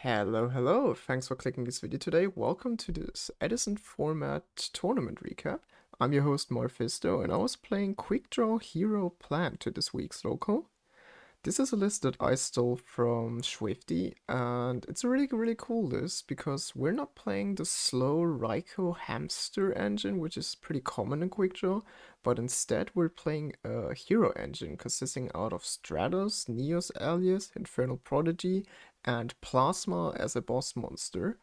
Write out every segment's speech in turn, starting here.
Hello, hello. Thanks for clicking this video today. Welcome to this Edison format tournament recap. I'm your host Morphisto, and I was playing QuickDraw Hero Plant to this week's local. This is a list that I stole from Swifty, and it's a really cool list because we're not playing the slow Raiko hamster engine, which is pretty common in QuickDraw, but instead we're playing a hero engine consisting out of Stratos, Neos Alias, Infernal Prodigy, and Plasma as a boss monster.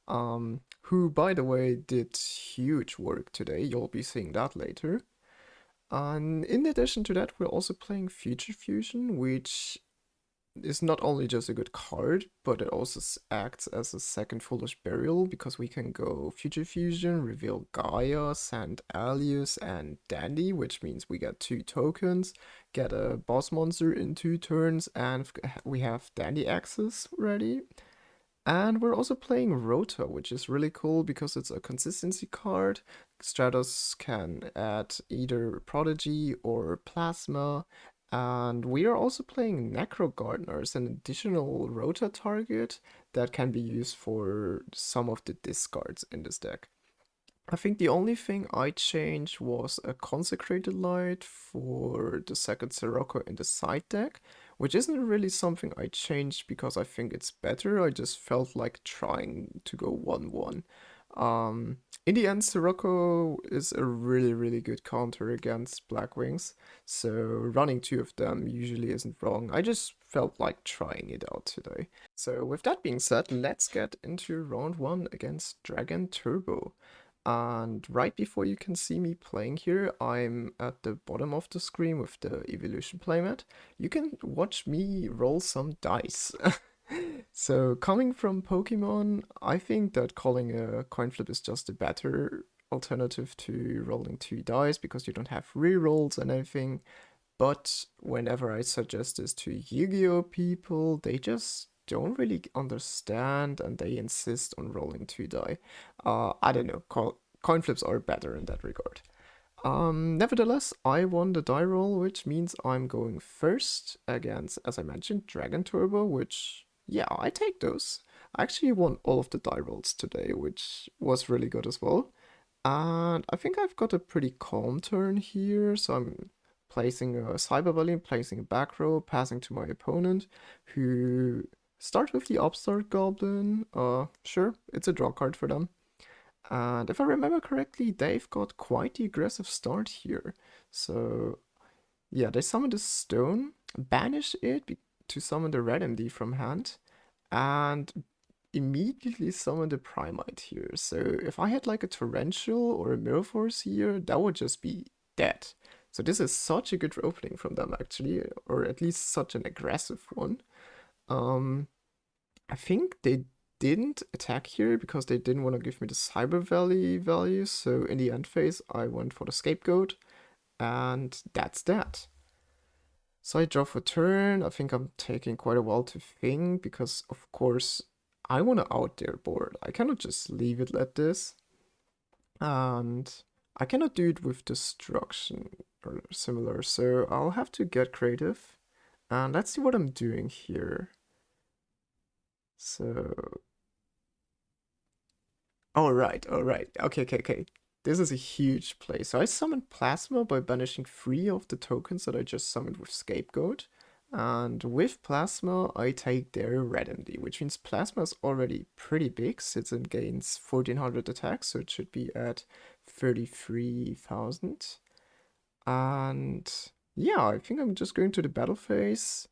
Who, by the way, did huge work today. You'll be seeing that later. And in addition to that, we're also playing Future Fusion, which is not only just a good card, but it also acts as a second Foolish Burial because we can go Future Fusion, reveal Gaia, send Alius, and Dandy, which means we get 2 tokens, get a boss monster in 2 turns, and we have Dandy access ready. And we're also playing Rota, which is really cool because it's a consistency card. Stratos can add either Prodigy or Plasma. And we are also playing Necro Gardener as an additional Rota target that can be used for some of the discards in this deck. I think the only thing I changed was a Consecrated Light for the second Sirocco in the side deck, which isn't really something I changed because I think it's better. I just felt like trying to go 1-1. In the end, Sirocco is a really good counter against Black Wings, so running 2 of them usually isn't wrong. I just felt like trying it out today. So with that being said, let's get into round 1 against Dragon Turbo. And right before you can see me playing here, I'm at the bottom of the screen with the Evolution playmat. You can watch me roll some dice. So coming from Pokemon, I think that calling a coin flip is just a better alternative to rolling 2 dice because you don't have rerolls and everything. But whenever I suggest this to Yu-Gi-Oh people, they just don't really understand and they insist on rolling 2 die. I don't know, coin flips are better in that regard. Nevertheless, I won the die roll, which means I'm going first against, as I mentioned, Dragon Turbo, which, yeah, I take those. I actually won all of the die rolls today, which was really good as well. And I think I've got a pretty calm turn here, so I'm placing a Cyber Volley, placing a back row, passing to my opponent, who start with the Upstart Goblin. Sure, it's a draw card for them. And if I remember correctly, they've got quite the aggressive start here. So yeah, they summon the stone, banish it to summon the red MD from hand, and immediately summon the Primite here. So if I had like a Torrential or a Mirror Force here, that would just be dead. So this is such a good opening from them actually, or at least such an aggressive one. I think they didn't attack here because they didn't want to give me the Cyber Valley value. So in the end phase, I went for the Scapegoat, and that's that. So I draw for turn. I think I'm taking quite a while to think because, of course, I want to out their board. I cannot just leave it like this. And I cannot do it with destruction or similar. So I'll have to get creative. And let's see what I'm doing here. So alright. Okay. This is a huge play. So I summoned Plasma by banishing 3 of the tokens that I just summoned with Scapegoat. And with Plasma, I take their Red MD, which means Plasma is already pretty big since it gains 1400 attacks, so it should be at 33,000. And yeah, I think I'm just going to the battle phase.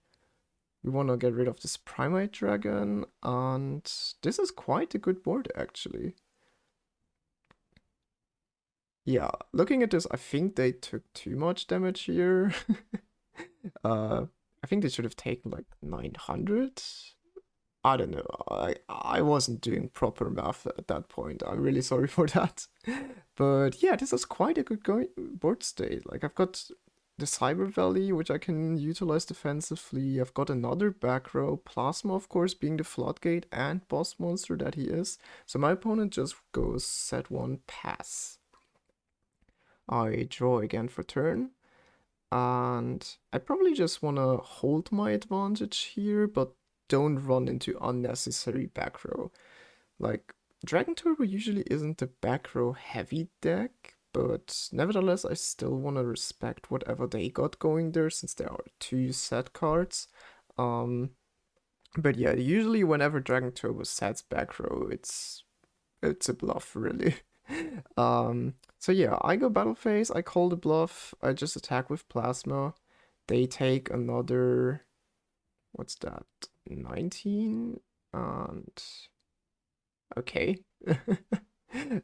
We want to get rid of this Primate Dragon, and this is quite a good board actually. Yeah, looking at this, I think they took too much damage here. I think they should have taken like 900. I don't know. I wasn't doing proper math at that point. I'm really sorry for that. But yeah, this is quite a good board state. Like I've got the Cyber Valley, which I can utilize defensively. I've got another back row, Plasma, of course, being the Floodgate and boss monster that he is. So my opponent just goes set 1, pass. I draw again for turn. And I probably just want to hold my advantage here, but don't run into unnecessary back row. Like, Dragon Turbo usually isn't a back row heavy deck, but nevertheless, I still want to respect whatever they got going there since there are two set cards. Um, but yeah, usually whenever Dragon Turbo sets back row, it's a bluff, really. So yeah, I go battle phase, I call the bluff, I just attack with plasma. They take another, what's that, 19? And okay.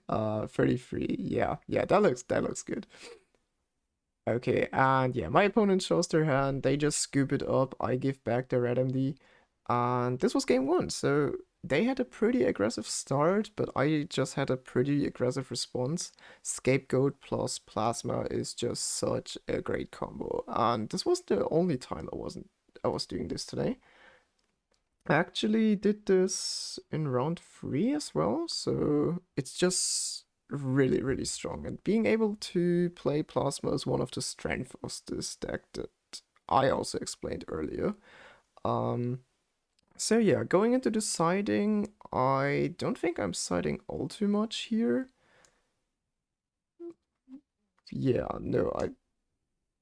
33. Yeah, that looks good. Okay, and yeah, my opponent shows their hand, they just scoop it up, I give back their red MD, and this was game one, so they had a pretty aggressive start, but I just had a pretty aggressive response. Scapegoat plus Plasma is just such a great combo, and this was the only time I was doing this today. I actually did this in round 3 as well, so it's just really, really strong. And being able to play Plasma is one of the strengths of this deck that I also explained earlier. So yeah, going into the siding, I don't think I'm siding all too much here. Yeah, no,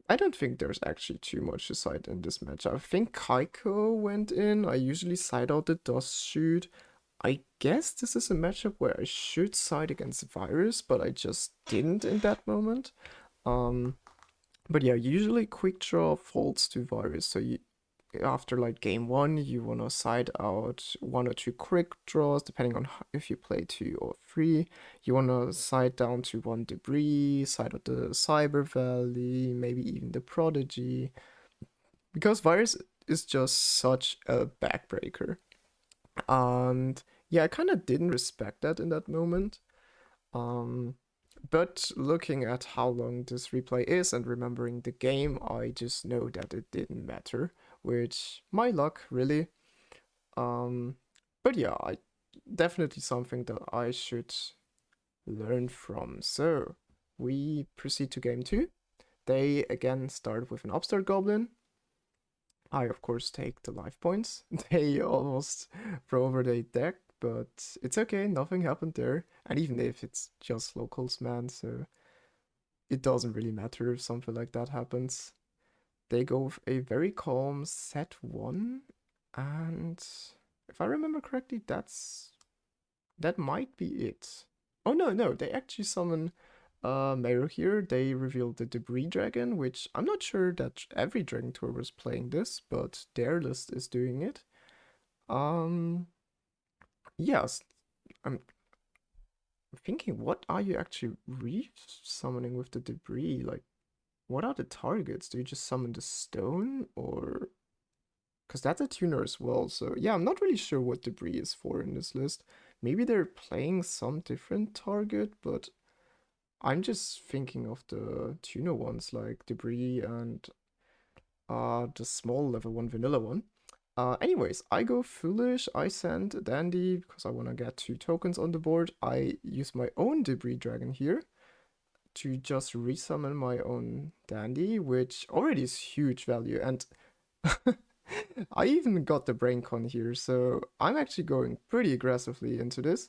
I don't think there's actually too much to side in this match. I think Kaiko went in. I usually side out the Dust Shoot. I guess this is a matchup where I should side against Virus, but I just didn't in that moment. But yeah, usually QuickDraw folds to Virus, so after like game 1, you want to side out 1 or 2 quick draws, depending on if you play 2 or 3. You want to side down to 1 Debris, side out the Cyber Valley, maybe even the Prodigy. Because Virus is just such a backbreaker. And yeah, I kind of didn't respect that in that moment. But looking at how long this replay is and remembering the game, I just know that it didn't matter, which my luck, really. But yeah, I definitely something that I should learn from. So we proceed to game 2. They again start with an upstart goblin. I of course take the life points. They almost throw over their deck, but it's okay, nothing happened there. And even if it's just locals, man, so it doesn't really matter if something like that happens. They go with a very calm set 1, and if I remember correctly, that might be it. Oh no, they actually summon Meru here. They revealed the Debris Dragon, which I'm not sure that every Dragon Tour was playing this, but their list is doing it. Yes, I'm thinking, what are you actually re-summoning with the Debris? Like, what are the targets? Do you just summon the stone, or because that's a tuner as well. So yeah, I'm not really sure what Debris is for in this list. Maybe they're playing some different target, but I'm just thinking of the tuner ones like Debris and the small level 1 vanilla one. Anyways, I go foolish, I send Dandy because I want to get 2 tokens on the board. I use my own Debris Dragon here to just resummon my own Dandy, which already is huge value. And I even got the brain con here, so I'm actually going pretty aggressively into this.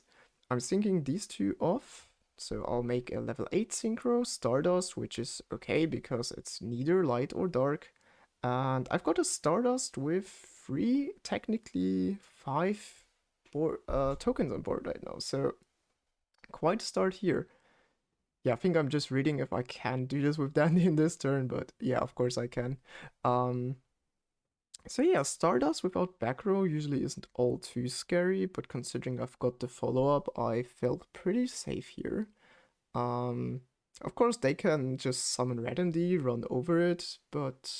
I'm syncing these 2 off, so I'll make a level 8 synchro, Stardust, which is okay because it's neither light or dark. And I've got a Stardust with 3, technically 5 tokens on board right now, so quite a start here. Yeah, I think I'm just reading if I can do this with Dandy in this turn, but yeah, of course I can. So yeah, Stardust without back row usually isn't all too scary, but considering I've got the follow-up, I felt pretty safe here. Of course they can just summon Red MD, run over it, but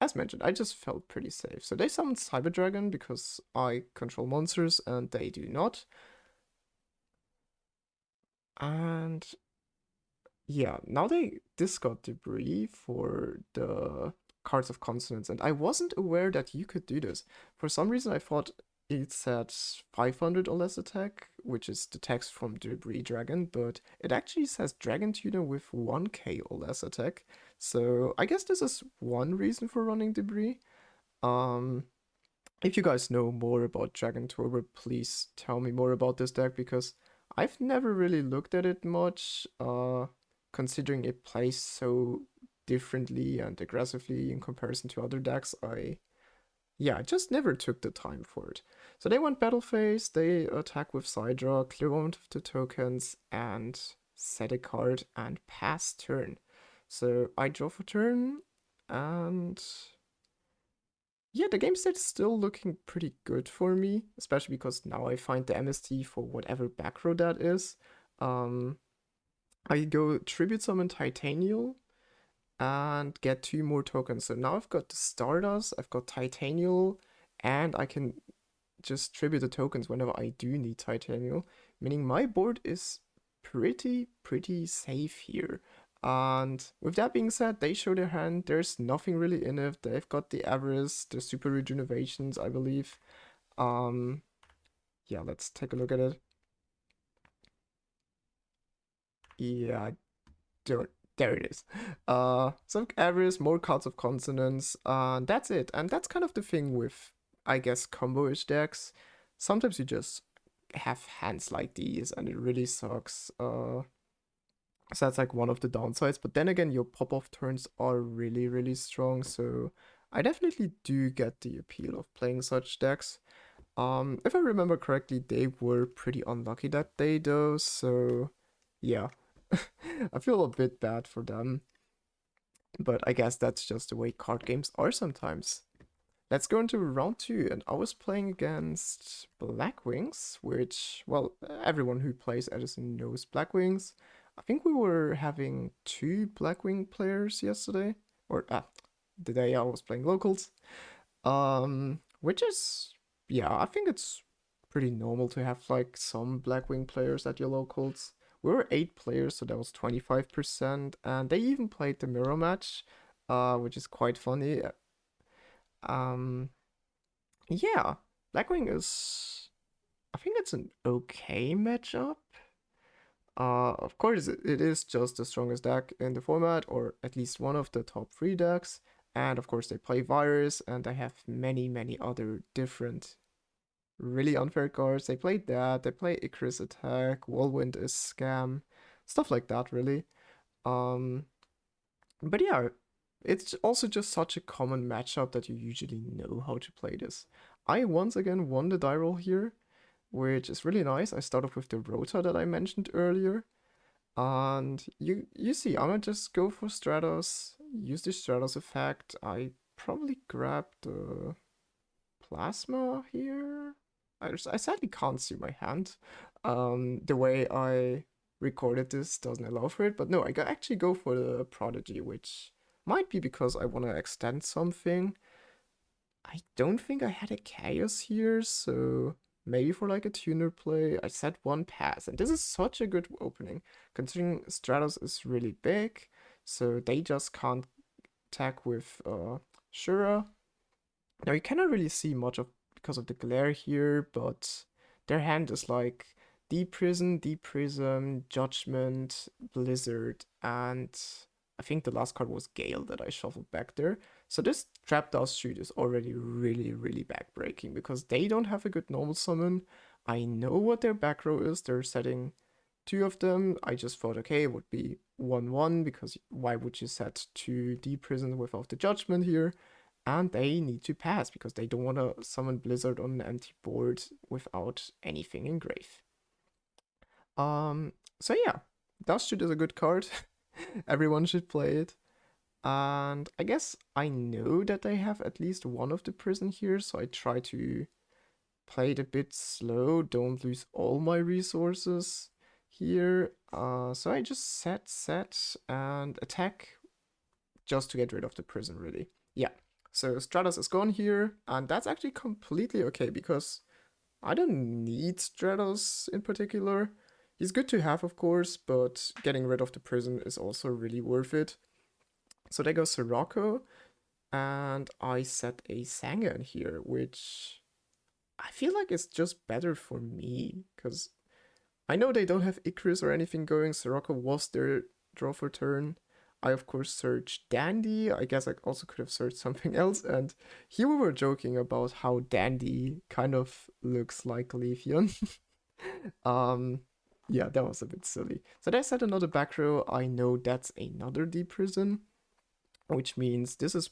as mentioned, I just felt pretty safe. So they summoned Cyber Dragon because I control monsters and they do not. And yeah, now they discard Debris for the Cards of Consonance, and I wasn't aware that you could do this. For some reason, I thought it said 500 or less attack, which is the text from Debris Dragon, but it actually says Dragon Tuner with 1k or less attack. So I guess this is one reason for running Debris. If you guys know more about Dragon Turbo, please tell me more about this deck because I've never really looked at it much, considering it plays so differently and aggressively in comparison to other decks. I just never took the time for it. So they went battle phase, they attack with side draw, clear one of the tokens, and set a card and pass turn. So I draw for turn, and yeah, the game state is still looking pretty good for me, especially because now I find the MST for whatever back row that is. Um, I go Tribute Summon Titanial and get 2 more tokens. So now I've got the Stardust, I've got Titanial, and I can just tribute the tokens whenever I do need Titanial, meaning my board is pretty safe here. And with that being said, they show their hand. There's nothing really in it. They've got the Avarice, the Super Rejuvenations, I believe. Um, yeah, let's take a look at it. Yeah, don't. There it is. Some Avarice, more cards of consonance. That's it. And that's kind of the thing with, I guess, combo-ish decks. Sometimes you just have hands like these, and it really sucks. So that's like one of the downsides. But then again, your pop-off turns are really strong. So I definitely do get the appeal of playing such decks. If I remember correctly, they were pretty unlucky that day though. So yeah, I feel a bit bad for them. But I guess that's just the way card games are sometimes. Let's go into round 2, and I was playing against Blackwings, which, well, everyone who plays Edison knows Blackwings. I think we were having 2 Blackwing players yesterday, or the day I was playing locals. Which is, yeah, I think it's pretty normal to have like some Blackwing players at your locals. We were 8 players, so that was 25%, and they even played the mirror match, which is quite funny. Um, yeah, Blackwing is, I think it's an okay matchup. Of course, it is just the strongest deck in the format, or at least one of the top 3 decks. And of course, they play Virus, and they have many other different, really unfair cards. They play that, they play Icarus Attack, Whirlwind is Scam, stuff like that, really. Um, but yeah, it's also just such a common matchup that you usually know how to play this. I once again won the die roll here, which is really nice. I start off with the Rota that I mentioned earlier. And you see, I'm gonna just go for Stratos, use the Stratos effect. I probably grab the Plasma here. I sadly can't see my hand. The way I recorded this doesn't allow for it, but no, actually go for the Prodigy, which might be because I want to extend something. I don't think I had a Chaos here, so maybe for like a tuner play, I set 1 pass. And this is such a good opening, considering Stratos is really big, so they just can't attack with Shura. Now you cannot really see much of because of the glare here, but their hand is like Deep Prism, Judgment, Blizzard, and I think the last card was Gale that I shuffled back there. So this Trap Dust Shoot is already really backbreaking because they don't have a good normal summon. I know what their back row is. They're setting 2 of them. I just thought, okay, it would be 1/1 because why would you set 2 Deep Prison without the Judgment here? And they need to pass because they don't want to summon Blizzard on an empty board without anything in grave. So yeah, Dust Shoot is a good card. Everyone should play it. And I guess I know that they have at least one of the prison here, so I try to play it a bit slow, don't lose all my resources here. So I just set, and attack just to get rid of the prison, really. Yeah, so Stratos is gone here, and that's actually completely okay because I don't need Stratos in particular. He's good to have, of course, but getting rid of the prison is also really worth it. So there goes Sirocco, and I set a Sangan here, which I feel like it's just better for me, because I know they don't have Icarus or anything going. Sirocco was their draw for turn. I of course searched Dandy. I guess I also could have searched something else. And here we were joking about how Dandy kind of looks like Leafeon. um, yeah, that was a bit silly. So they said another back row. I know that's another deep prison, which means this is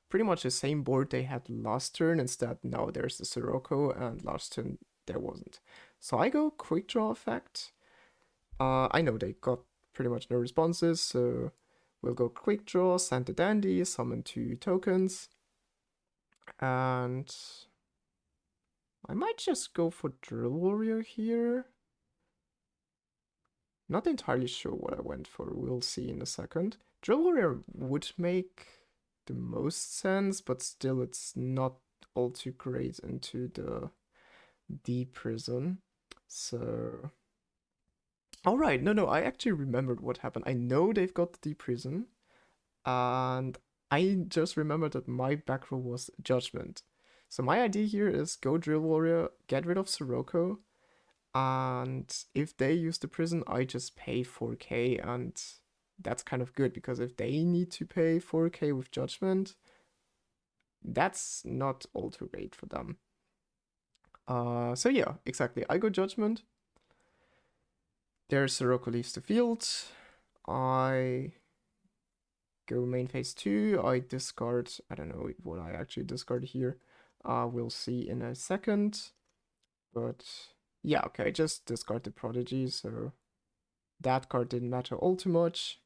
pretty much the same board they had last turn. Instead, now there's the Sirocco, and last turn there wasn't. So I go quick draw effect. I know they got pretty much no responses, so we'll go quick draw, send the Dandy, summon 2 tokens, and I might just go for Drill Warrior here. Not entirely sure what I went for, we'll see in a second. Drill Warrior would make the most sense, but still it's not all too great into the deep prison. So alright, no, I actually remembered what happened. I know they've got the deep prison, and I just remembered that my back row was Judgment. So my idea here is go Drill Warrior, get rid of Sirocco, and if they use the prison, I just pay 4k, and that's kind of good, because if they need to pay 4k with Judgment, that's not all too great for them. So yeah, exactly. I go Judgment. There's Sirocco leaves the field. I go main phase 2. I discard, I don't know what I actually discard here. We'll see in a second. But yeah, okay, I just discard the Prodigy, so that card didn't matter all too much.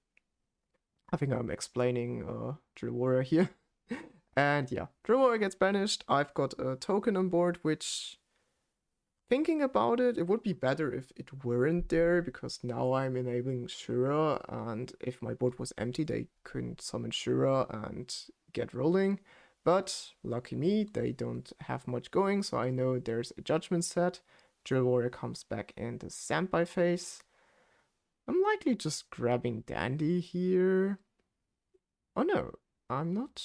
I think I'm explaining Drill Warrior here. And yeah, Drill Warrior gets banished. I've got a token on board, which, thinking about it, it would be better if it weren't there, because now I'm enabling Shura, and if my board was empty, they couldn't summon Shura and get rolling. But lucky me, they don't have much going, so I know there's a Judgment set. Drill Warrior comes back in the standby phase. I'm likely just grabbing Dandy here. Oh no, I'm not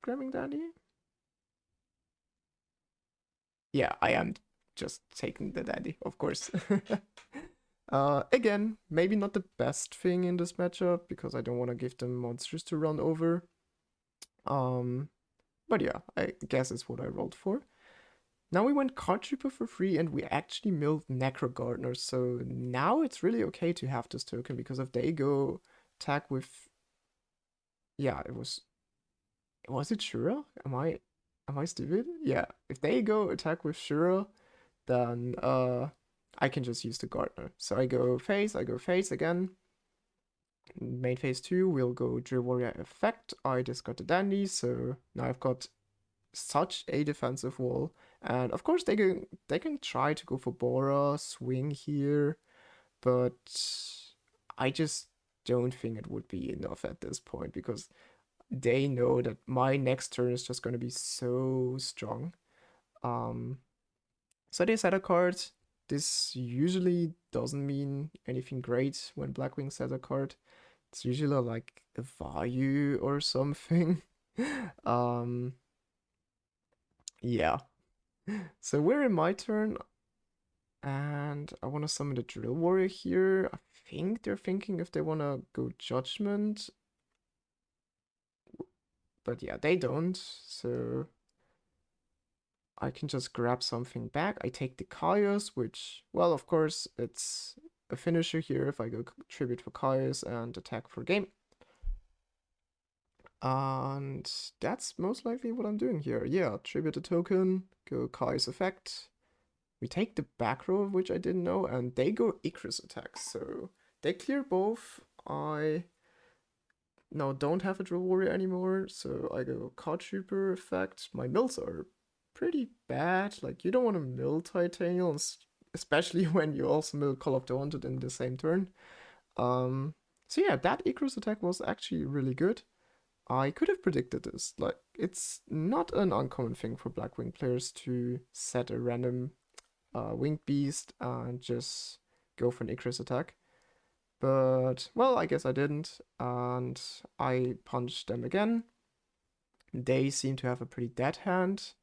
grabbing Dandy. Yeah, I am just taking the Dandy, of course. Again, maybe not the best thing in this matchup, because I don't want to give them monsters to run over. But yeah, I guess it's what I rolled for. Now we went Card Trooper for free, and we actually milled Necro Gardener, so now it's really okay to have this token, because if they go attack with... Yeah, was it Shura? Am I stupid? Yeah, if they go attack with Shura, then I can just use the Gardener. So I go face again. Main phase 2, we'll go Drill Warrior effect. I discard the Dandy, so now I've got such a defensive wall. And of course they can try to go for Bora, swing here, but I just don't think it would be enough at this point, because they know that my next turn is just going to be so strong. So they set a card. This usually doesn't mean anything great when Blackwing sets a card. It's usually like a value or something. Yeah. So we're in my turn, and I want to summon the Drill Warrior here. I think they're thinking if they want to go Judgment. But yeah, they don't, so I can just grab something back. I take the Caius, which, well, of course, it's a finisher here if I go Tribute for Caius and attack for game. And that's most likely what I'm doing here. Yeah, Tribute a token, go Caius effect. We take the back row, which I didn't know, and they go Icarus attacks. So they clear both. I now don't have a Drill Warrior anymore, so I go Card Trooper effect. My mills are pretty bad. Like, you don't want to mill Titanium, especially when you also mill Call of the Wanted in the same turn. So yeah, that Icarus attack was actually really good. I could have predicted this. Like, it's not an uncommon thing for Blackwing players to set a random Winged Beast and just go for an Icarus attack. But, well, I guess I didn't, and I punched them again. They seem to have a pretty dead hand.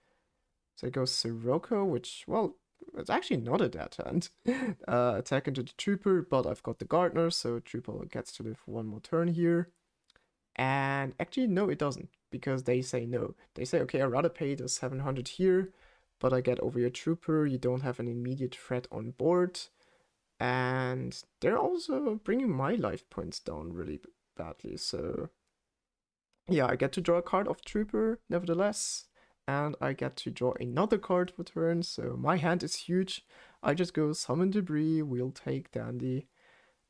So it goes Sirocco, which, well, it's actually not a dead hand. Attack into the Trooper, but I've got the Gardener, so Trooper gets to live one more turn here. And actually, no, it doesn't, because they say no. They say, okay, I'd rather pay the 700 here, but I get over your trooper, you don't have an immediate threat on board, and they're also bringing my life points down really badly. So yeah, I get to draw a card of trooper nevertheless, and I get to draw another card for turn. So my hand is huge. I just go summon debris. We'll take dandy,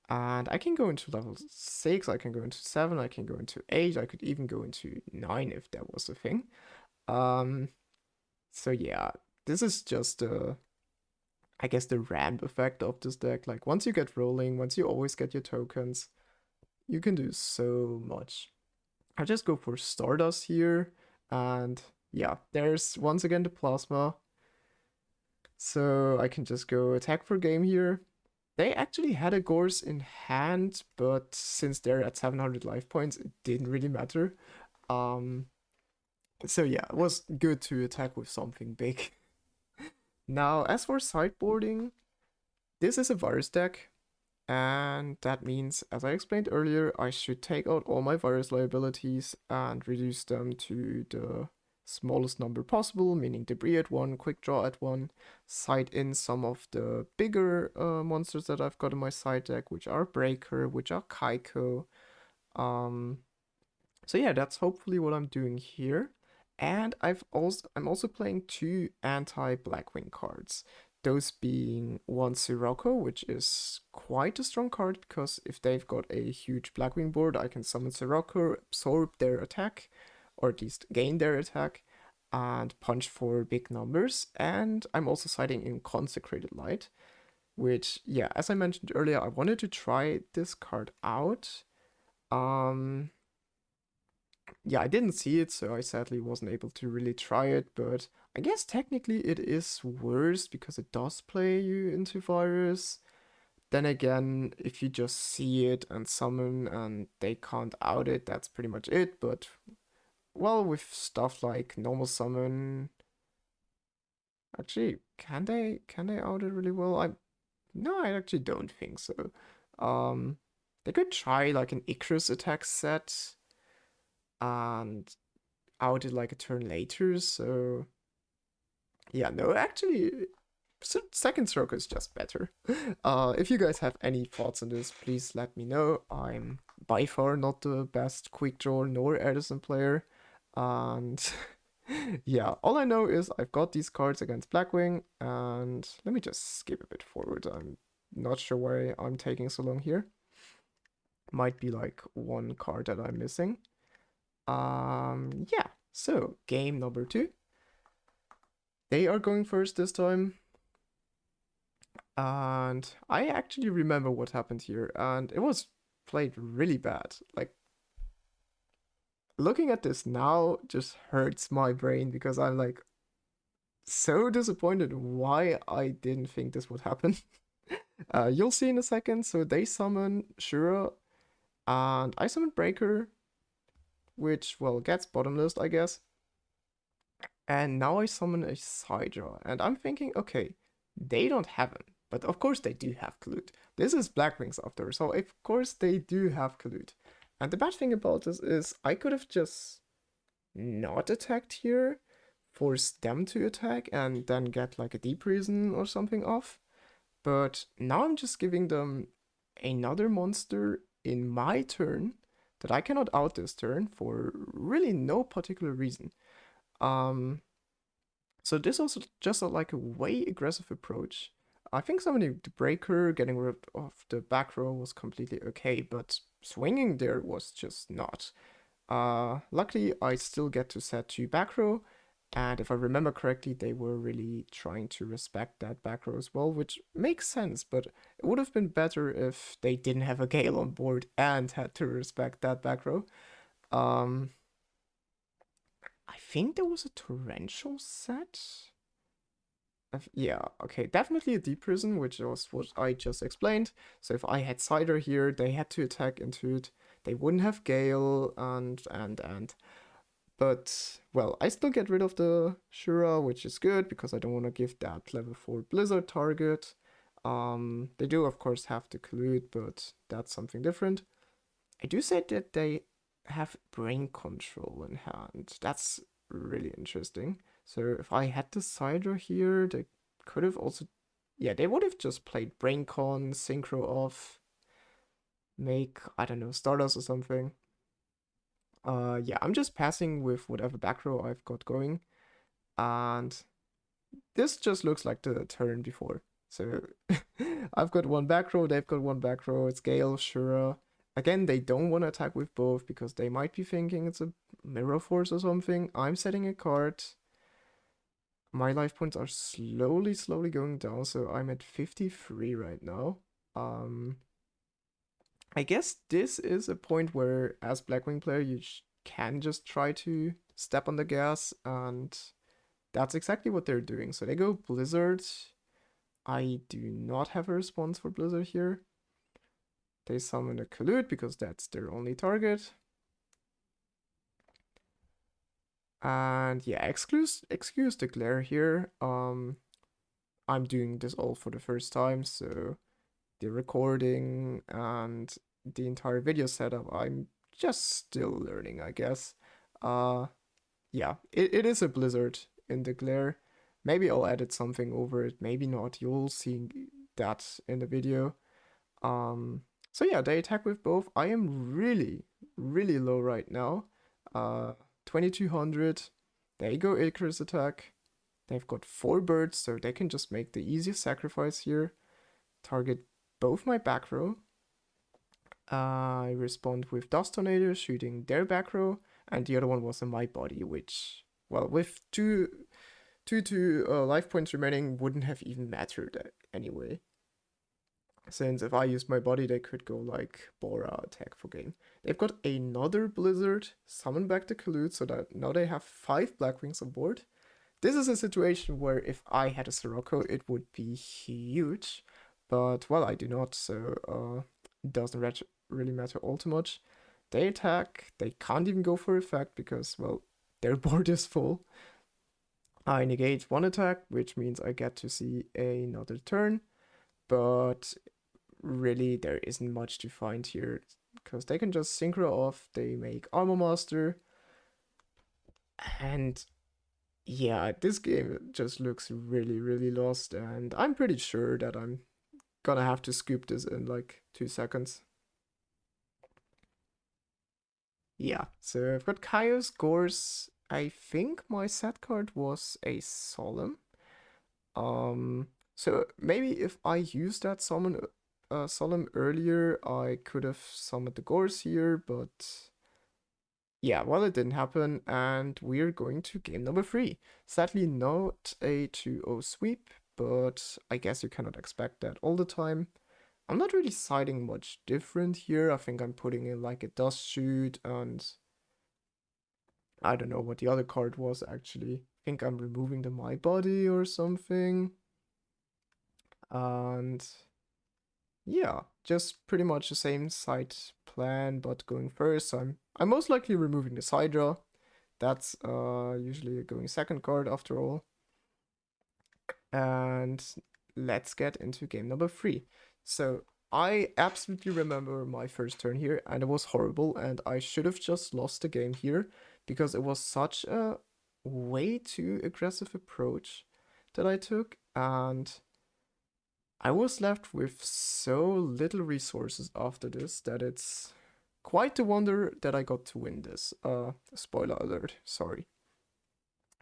and I can go into level 6. I can go into 7. I can go into 8. I could even go into 9 if that was a thing. Um. So yeah, this is just I guess the ramp effect of this deck. Like once you get rolling, once you always get your tokens, you can do so much. I just go for Stardust here, and yeah, there's once again the plasma. So I can just go attack for game here. They actually had a Gorse in hand, but since they're at 700 life points, it didn't really matter. Um, so yeah, it was good to attack with something big. Now, as for sideboarding, this is a virus deck. And that means, as I explained earlier, I should take out all my virus liabilities and reduce them to the smallest number possible, meaning debris at 1, quick draw at 1, side in some of the bigger monsters that I've got in my side deck, which are Breaker, which are Kaiko. Um, so yeah, that's hopefully what I'm doing here. And I'm also playing 2 anti-Blackwing cards. Those being one Sirocco, which is quite a strong card because if they've got a huge Blackwing board, I can summon Sirocco, absorb their attack, or at least gain their attack, and punch for big numbers. And I'm also siding in Consecrated Light, which, yeah, as I mentioned earlier, I wanted to try this card out. Um, yeah, I didn't see it, so I sadly wasn't able to really try it, but I guess technically it is worse because it does play you into virus. Then again, if you just see it and summon and they can't out it, that's pretty much it. But well, with stuff like normal summon, actually, can they out it really well? No, I actually don't think so. Um, they could try like an Icarus attack set and out it like a turn later. So yeah, no, actually, second stroke is just better. If you guys have any thoughts on this, please let me know. I'm by far not the best quick draw nor Edison player, and yeah, all I know is I've got these cards against Blackwing, and let me just skip a bit forward. I'm not sure why I'm taking so long here. Might be like one card that I'm missing. Yeah. So game number 2. They are going first this time. And I actually remember what happened here, and it was played really bad. Like, looking at this now just hurts my brain because I'm like so disappointed why I didn't think this would happen. You'll see in a second. So they summon Shura, and I summon Breaker, which, well, gets bottomless, I guess. And now I summon a Sidra, and I'm thinking, okay, they don't have him, but of course they do have Clute. This is Blackwings after, so of course they do have Clute. And the bad thing about this is I could have just not attacked here, forced them to attack, and then get like a Deep Reason or something off. But now I'm just giving them another monster in my turn that I cannot out this turn for really no particular reason. Um, so this also just like a way aggressive approach. I think summoning the Breaker, getting rid of the back row was completely okay, but swinging there was just not. Luckily, I still get to set 2 back row, and if I remember correctly, they were really trying to respect that back row as well, which makes sense, but it would have been better if they didn't have a Gale on board and had to respect that back row. Um, I think there was a torrential set. Yeah, okay, definitely a Deep Prison, which was what I just explained. So if I had Cider here, they had to attack into it. They wouldn't have Gale and. But, well, I still get rid of the Shura, which is good because I don't want to give that level 4 Blizzard target. They do, of course, have the Collude, but that's something different. I do say that they have brain control in hand. That's really interesting. So if I had the side draw here, they could have also, yeah, they would have just played brain con, synchro off, make, I don't know, starters or something. Yeah, I'm just passing with whatever back row I've got going. And this just looks like the turn before. So I've got one back row, they've got one back row, it's Gale, Shura. Again, they don't want to attack with both because they might be thinking it's a mirror force or something. I'm setting a card. My life points are slowly going down, so I'm at 53 right now. I guess this is a point where, as Blackwing player, you can just try to step on the gas, and that's exactly what they're doing. So they go Blizzard. I do not have a response for Blizzard here. They summon a Collude because that's their only target. And yeah, excuse the glare here. I'm doing this all for the first time, so the recording and the entire video setup, I'm just still learning, I guess. Yeah, it is a blizzard in the glare. Maybe I'll edit something over it, maybe not. You'll see that in the video. So yeah, they attack with both. I am really low right now. 2200. There you go, Icarus attack. They've got 4 birds, so they can just make the easiest sacrifice here. Target both my back row. I respond with Dust Tornado, shooting their back row, and the other one was in my body, which, well, with two life points remaining, wouldn't have even mattered anyway. Since if I used my body, they could go like Bora attack for game. They've got another Blizzard, summon back the Collude, so that now they have 5 Blackwings on board. This is a situation where if I had a Sirocco, it would be huge. But, well, I do not, so it doesn't really matter all too much. They attack, they can't even go for effect because, well, their board is full. I negate 1 attack, which means I get to see another turn. But really, there isn't much to find here because they can just synchro off, they make Armor Master. And yeah, this game just looks really lost, and I'm pretty sure that I'm gonna have to scoop this in like 2 seconds. Yeah, so I've got Chaos Gorse. I think my set card was a Solemn. So maybe if I used that Solemn earlier, I could have summoned the Gorse here, but yeah, well, it didn't happen, and we're going to game number 3. Sadly, not a 2-0 sweep, but I guess you cannot expect that all the time. I'm not really siding much different here. I think I'm putting in like a Dust Shoot, and I don't know what the other card was actually. I think I'm removing the My Body or something. And yeah, just pretty much the same side plan, but going first. I'm most likely removing the side draw. That's usually going second card after all. And let's get into game number 3. So I absolutely remember my first turn here, and it was horrible, and I should have just lost the game here because it was such a way too aggressive approach that I took, and I was left with so little resources after this that it's quite a wonder that I got to win this. Spoiler alert, sorry.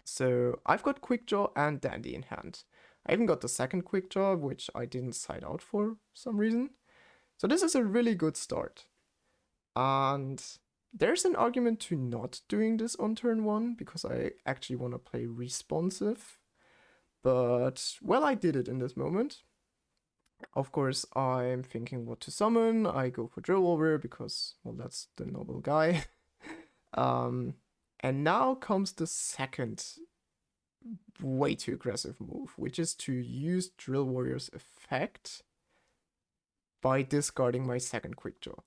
So I've got QuickDraw and Dandy in hand. I even got the second QuickDraw, which I didn't side out for some reason. So this is a really good start. And there's an argument to not doing this on turn 1, because I actually want to play responsive. But, well, I did it in this moment. Of course, I'm thinking what to summon. I go for Drill Warrior because, well, that's the noble guy. And now comes the second way too aggressive move, which is to use Drill Warrior's effect by discarding my second QuickDraw.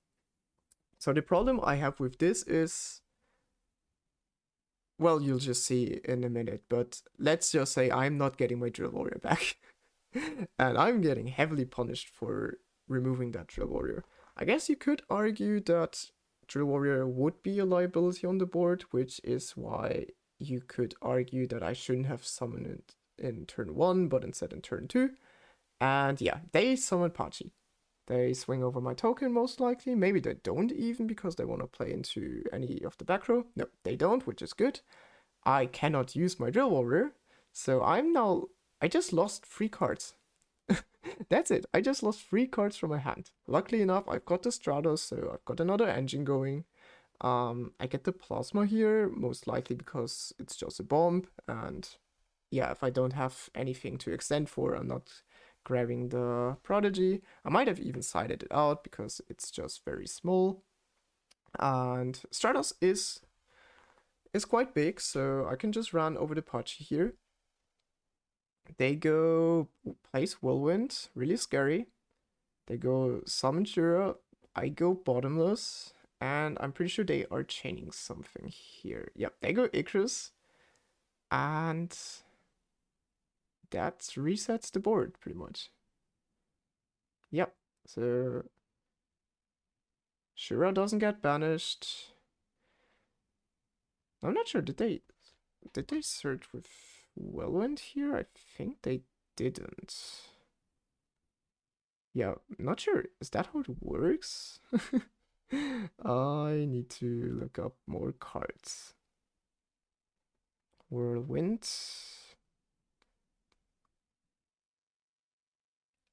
So the problem I have with this is, well, you'll just see in a minute, but let's just say I'm not getting my Drill Warrior back. And I'm getting heavily punished for removing that Drill Warrior. I guess you could argue that Drill Warrior would be a liability on the board, which is why you could argue that I shouldn't have summoned it in turn 1, but instead in turn 2. And yeah, they summon Pachi. They swing over my token most likely. Maybe they don't even because they want to play into any of the back row. No, they don't, which is good. I cannot use my Drill Warrior. So I just lost 3 cards. That's it. I just lost 3 cards from my hand. Luckily enough, I've got the Stratos, so I've got another engine going. I get the Plasma here, most likely because it's just a bomb. And yeah, if I don't have anything to extend for, I'm not grabbing the Prodigy. I might have even sided it out because it's just very small. And Stratos is quite big, so I can just run over the Pachi here. They go place Whirlwind, really scary. They go Summon Jura, I go Bottomless, and I'm pretty sure they are chaining something here. Yep, they go Icarus, and that resets the board pretty much. Yep, so Shura doesn't get banished. I'm not sure, did they search with Whirlwind here? I think they didn't. Yeah, not sure. Is that how it works? I need to look up more cards. Whirlwind.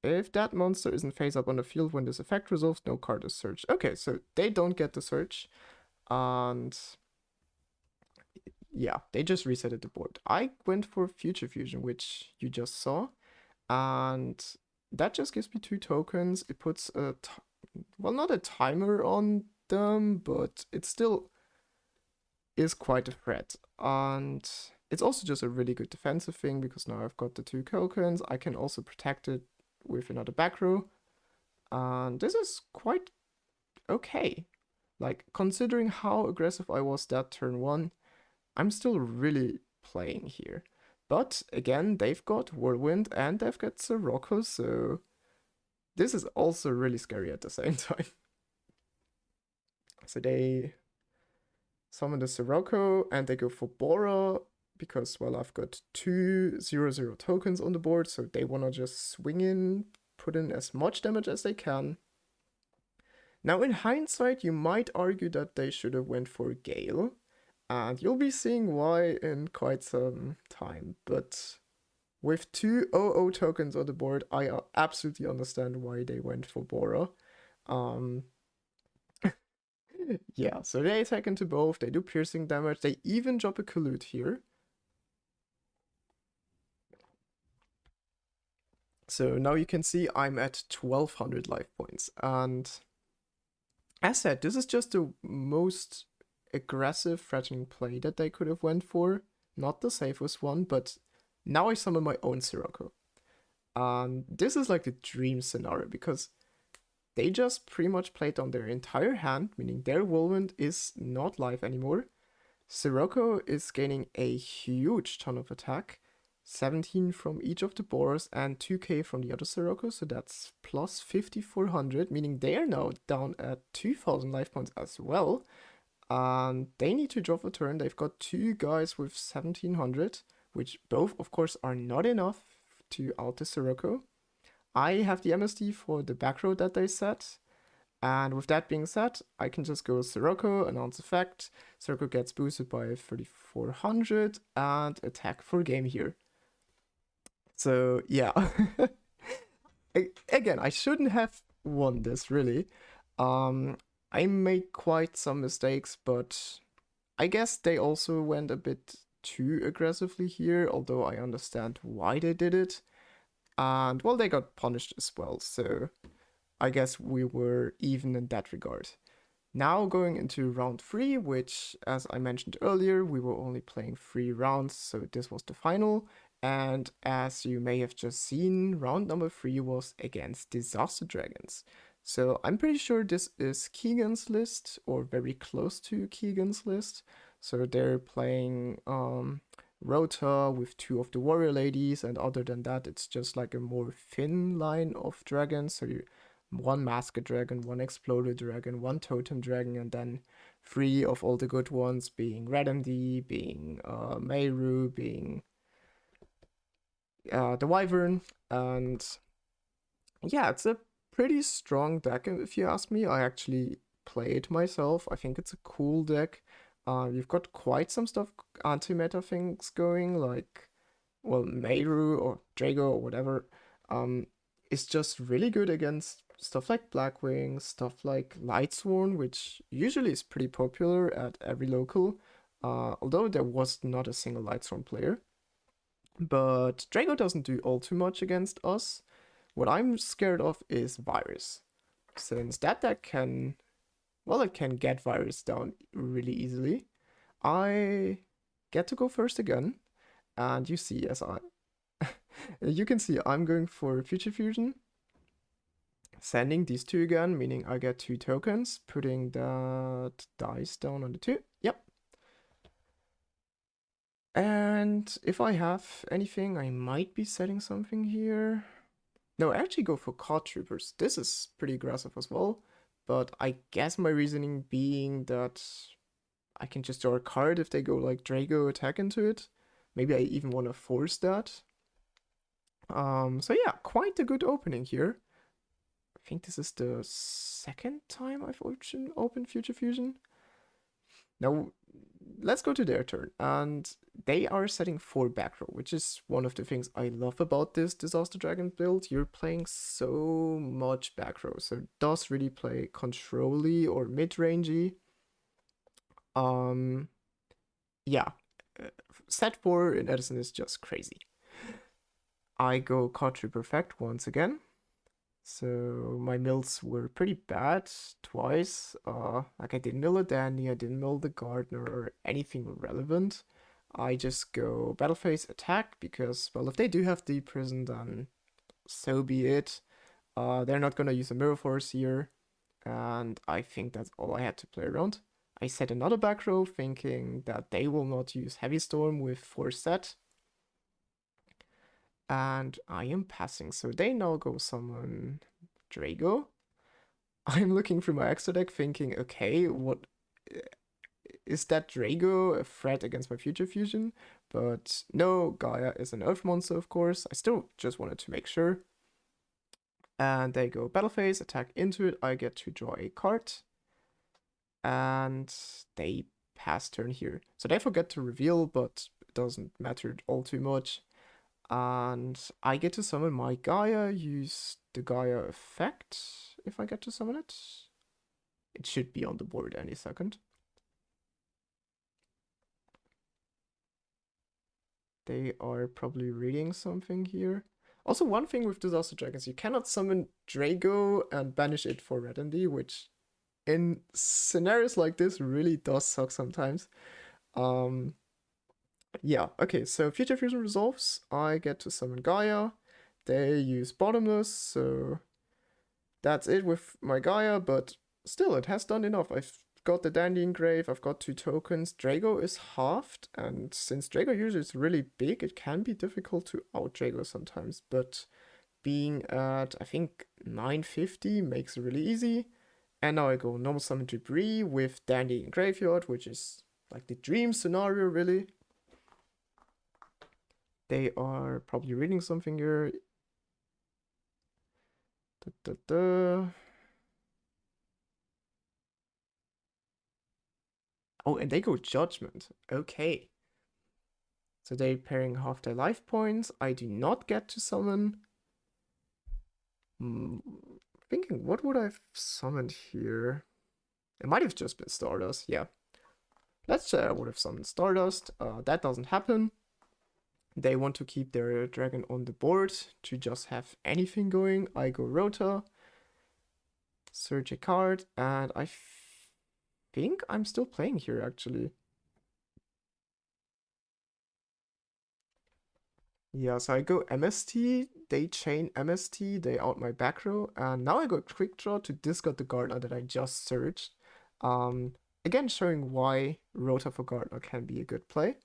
If that monster isn't face up on the field when this effect resolves, no card is searched. Okay, so they don't get the search. And yeah, they just resetted the board. I went for Future Fusion, which you just saw. And that just gives me 2 tokens. It puts well, not a timer on them, but it still is quite a threat. And it's also just a really good defensive thing because now I've got the 2 tokens. I can also protect it with another back row. And this is quite okay. Like, considering how aggressive I was that turn 1, I'm still really playing here. But again, they've got Whirlwind and they've got Sirocco, so this is also really scary at the same time. So they summon the Sirocco and they go for Bora because, well, I've got 2 0/0 tokens on the board, so they want to just swing in, put in as much damage as they can. Now, in hindsight, you might argue that they should have went for Gale, and you'll be seeing why in quite some time, but with 2 0/0 tokens on the board, I absolutely understand why they went for Bora. Yeah, so they attack into both, they do piercing damage, they even drop a collude here. So now you can see I'm at 1200 life points, and as said, this is just the most aggressive threatening play that they could have went for. Not the safest one, but now I summon my own Sirocco. And this is like the dream scenario because they just pretty much played on their entire hand, meaning their Whirlwind is not live anymore. Sirocco is gaining a huge ton of attack, 17 from each of the boars and 2k from the other Sirocco, so that's plus 5400, meaning they are now down at 2000 life points as well. And they need to drop a turn. They've got 2 guys with 1700, which both, of course, are not enough to out the Sirocco. I have the MSD for the back row that they set. And with that being said, I can just go Sirocco, announce effect. Sirocco gets boosted by 3400 and attack for game here. So yeah. Again, I shouldn't have won this really. I made quite some mistakes, but I guess they also went a bit too aggressively here, although I understand why they did it. And well, they got punished as well, so I guess we were even in that regard. Now going into round 3, which, as I mentioned earlier, we were only playing 3 rounds, so this was the final. And as you may have just seen, round number 3 was against Disaster Dragons. So I'm pretty sure this is Keegan's list, or very close to Keegan's list. So they're playing Rota with 2 of the warrior ladies, and other than that, it's just like a more thin line of dragons. So you one Masked Dragon, one Exploded Dragon, one Totem Dragon, and then three of all the good ones being Red MD, being Meiru, being the Wyvern, and yeah, it's a pretty strong deck if you ask me. I actually play it myself. I think it's a cool deck. You've got quite some stuff, anti-meta things going, like, well, Meiru or Drago or whatever, is just really good against stuff like Blackwing, stuff like Lightsworn, which usually is pretty popular at every local, although there was not a single Lightsworn player. But Drago doesn't do all too much against us. What I'm scared of is Virus, since that deck can, well, it can get Virus down really easily. I get to go first again, and you see, as you can see, I'm going for Future Fusion, sending these two again, meaning I get 2 tokens, putting that dice down on the 2. Yep. And if I have anything, I might be setting something here. No, I actually go for Card Troopers. This is pretty aggressive as well, but I guess my reasoning being that I can just draw a card if they go like Drago attack into it. Maybe I even want to force that. So yeah, quite a good opening here. I think this is the second time I've opened Future Fusion. Now, let's go to their turn. And they are setting 4 back row, which is one of the things I love about this Disaster Dragon build. You're playing so much back row, so it does really play control-y or mid-rangey. Yeah, set 4 in Edison is just crazy. I go Card Trooper Perfect once again. So my mills were pretty bad twice. Like I didn't mill a Dandy, I didn't mill the Gardener or anything relevant. I just go Battle Phase Attack because, well, if they do have Deep Prison, then so be it. They're not gonna use a Mirror Force here, and I think that's all I had to play around. I set another back row thinking that they will not use Heavy Storm with Force set. And I am passing, so they now go summon Drago. I'm looking through my extra deck thinking, okay, what is that Drago a threat against my Future Fusion? But no, Gaia is an Earth monster, of course. I still just wanted to make sure. And they go Battle Phase, attack into it. I get to draw a card. And they pass turn here. So they forget to reveal, but it doesn't matter all too much. And I get to summon my Gaia, use the Gaia effect if I get to summon it. It should be on the board any second. They are probably reading something here. Also, one thing with Disaster Dragons, you cannot summon Drago and banish it for Red MD, which in scenarios like this really does suck sometimes. Yeah, okay, so Future Fusion resolves. I get to summon Gaia. They use Bottomless, so that's it with my Gaia, but still, it has done enough. I've got the Dandy Engrave, I've got 2 tokens. Drago is halved, and since Drago usually is really big, it can be difficult to out Drago sometimes, but being at, I think, 950 makes it really easy. And now I go normal summon Debris with Dandy in Graveyard, which is like the dream scenario, really. They are probably reading something here. Oh, and they go Judgment. Okay. So they're pairing half their life points. I do not get to summon. Thinking, what would I have summoned here? It might have just been Stardust, yeah. Let's say I would have summoned Stardust. That doesn't happen. They want to keep their dragon on the board to just have anything going. I go Rota, search a card, and I think I'm still playing here actually. Yeah, so I go MST, they chain MST, they out my back row, and now I go QuickDraw to discard the Gardener that I just searched. Again, showing why Rota for Gardener can be a good play.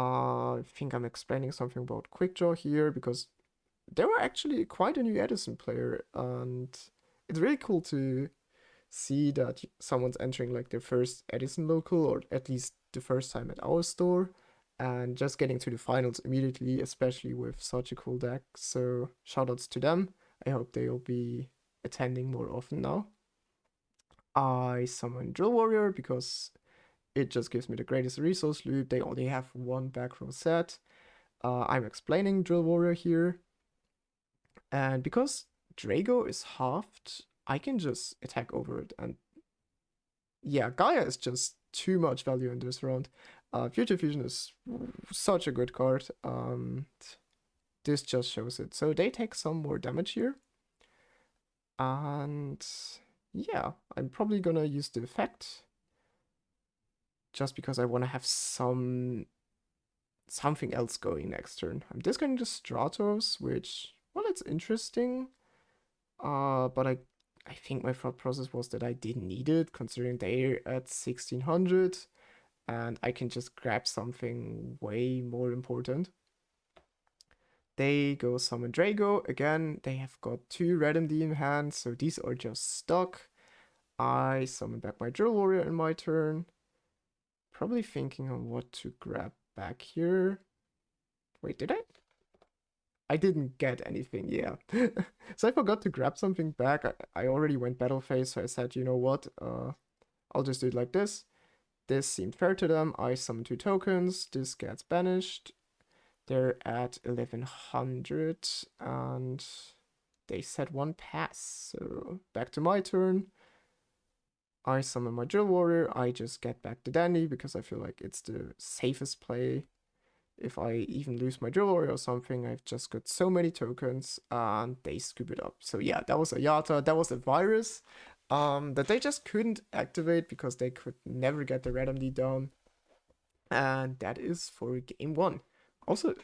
I think I'm explaining something about QuickDraw here because they were actually quite a new Edison player, and it's really cool to see that someone's entering like their first Edison local, or at least the first time at our store, and just getting to the finals immediately, especially with such a cool deck. So shoutouts to them. I hope they'll be attending more often now. I summon Drill Warrior because it just gives me the greatest resource loop. They only have one back row set. I'm explaining Drill Warrior here. And because Drago is halved, I can just attack over it. And yeah, Gaia is just too much value in this round. Future Fusion is such a good card. This just shows it. So they take some more damage here. And yeah, I'm probably gonna use the effect. Just because I want to have something else going next turn. I'm discarding the Stratos, which, well, it's interesting. But I think my thought process was that I didn't need it, considering they're at 1600, and I can just grab something way more important. They go summon Drago. Again, they have got 2 Red MD in hand, so these are just stuck. I summon back my Drill Warrior in my turn. Probably thinking on what to grab back here. Wait, did I? I didn't get anything, yeah. So I forgot to grab something back. I already went battle phase, so I said, you know what? I'll just do it like this. This seemed fair to them. I summon 2 tokens. This gets banished. They're at 1100 and they said 1 pass. So back to my turn. I summon my Drill Warrior. I just get back the Dandy because I feel like it's the safest play. If I even lose my Drill Warrior or something, I've just got so many tokens and they scoop it up. So yeah, that was a Yata, that was a virus that they just couldn't activate because they could never get the Red MD down. And that is for game 1. Also,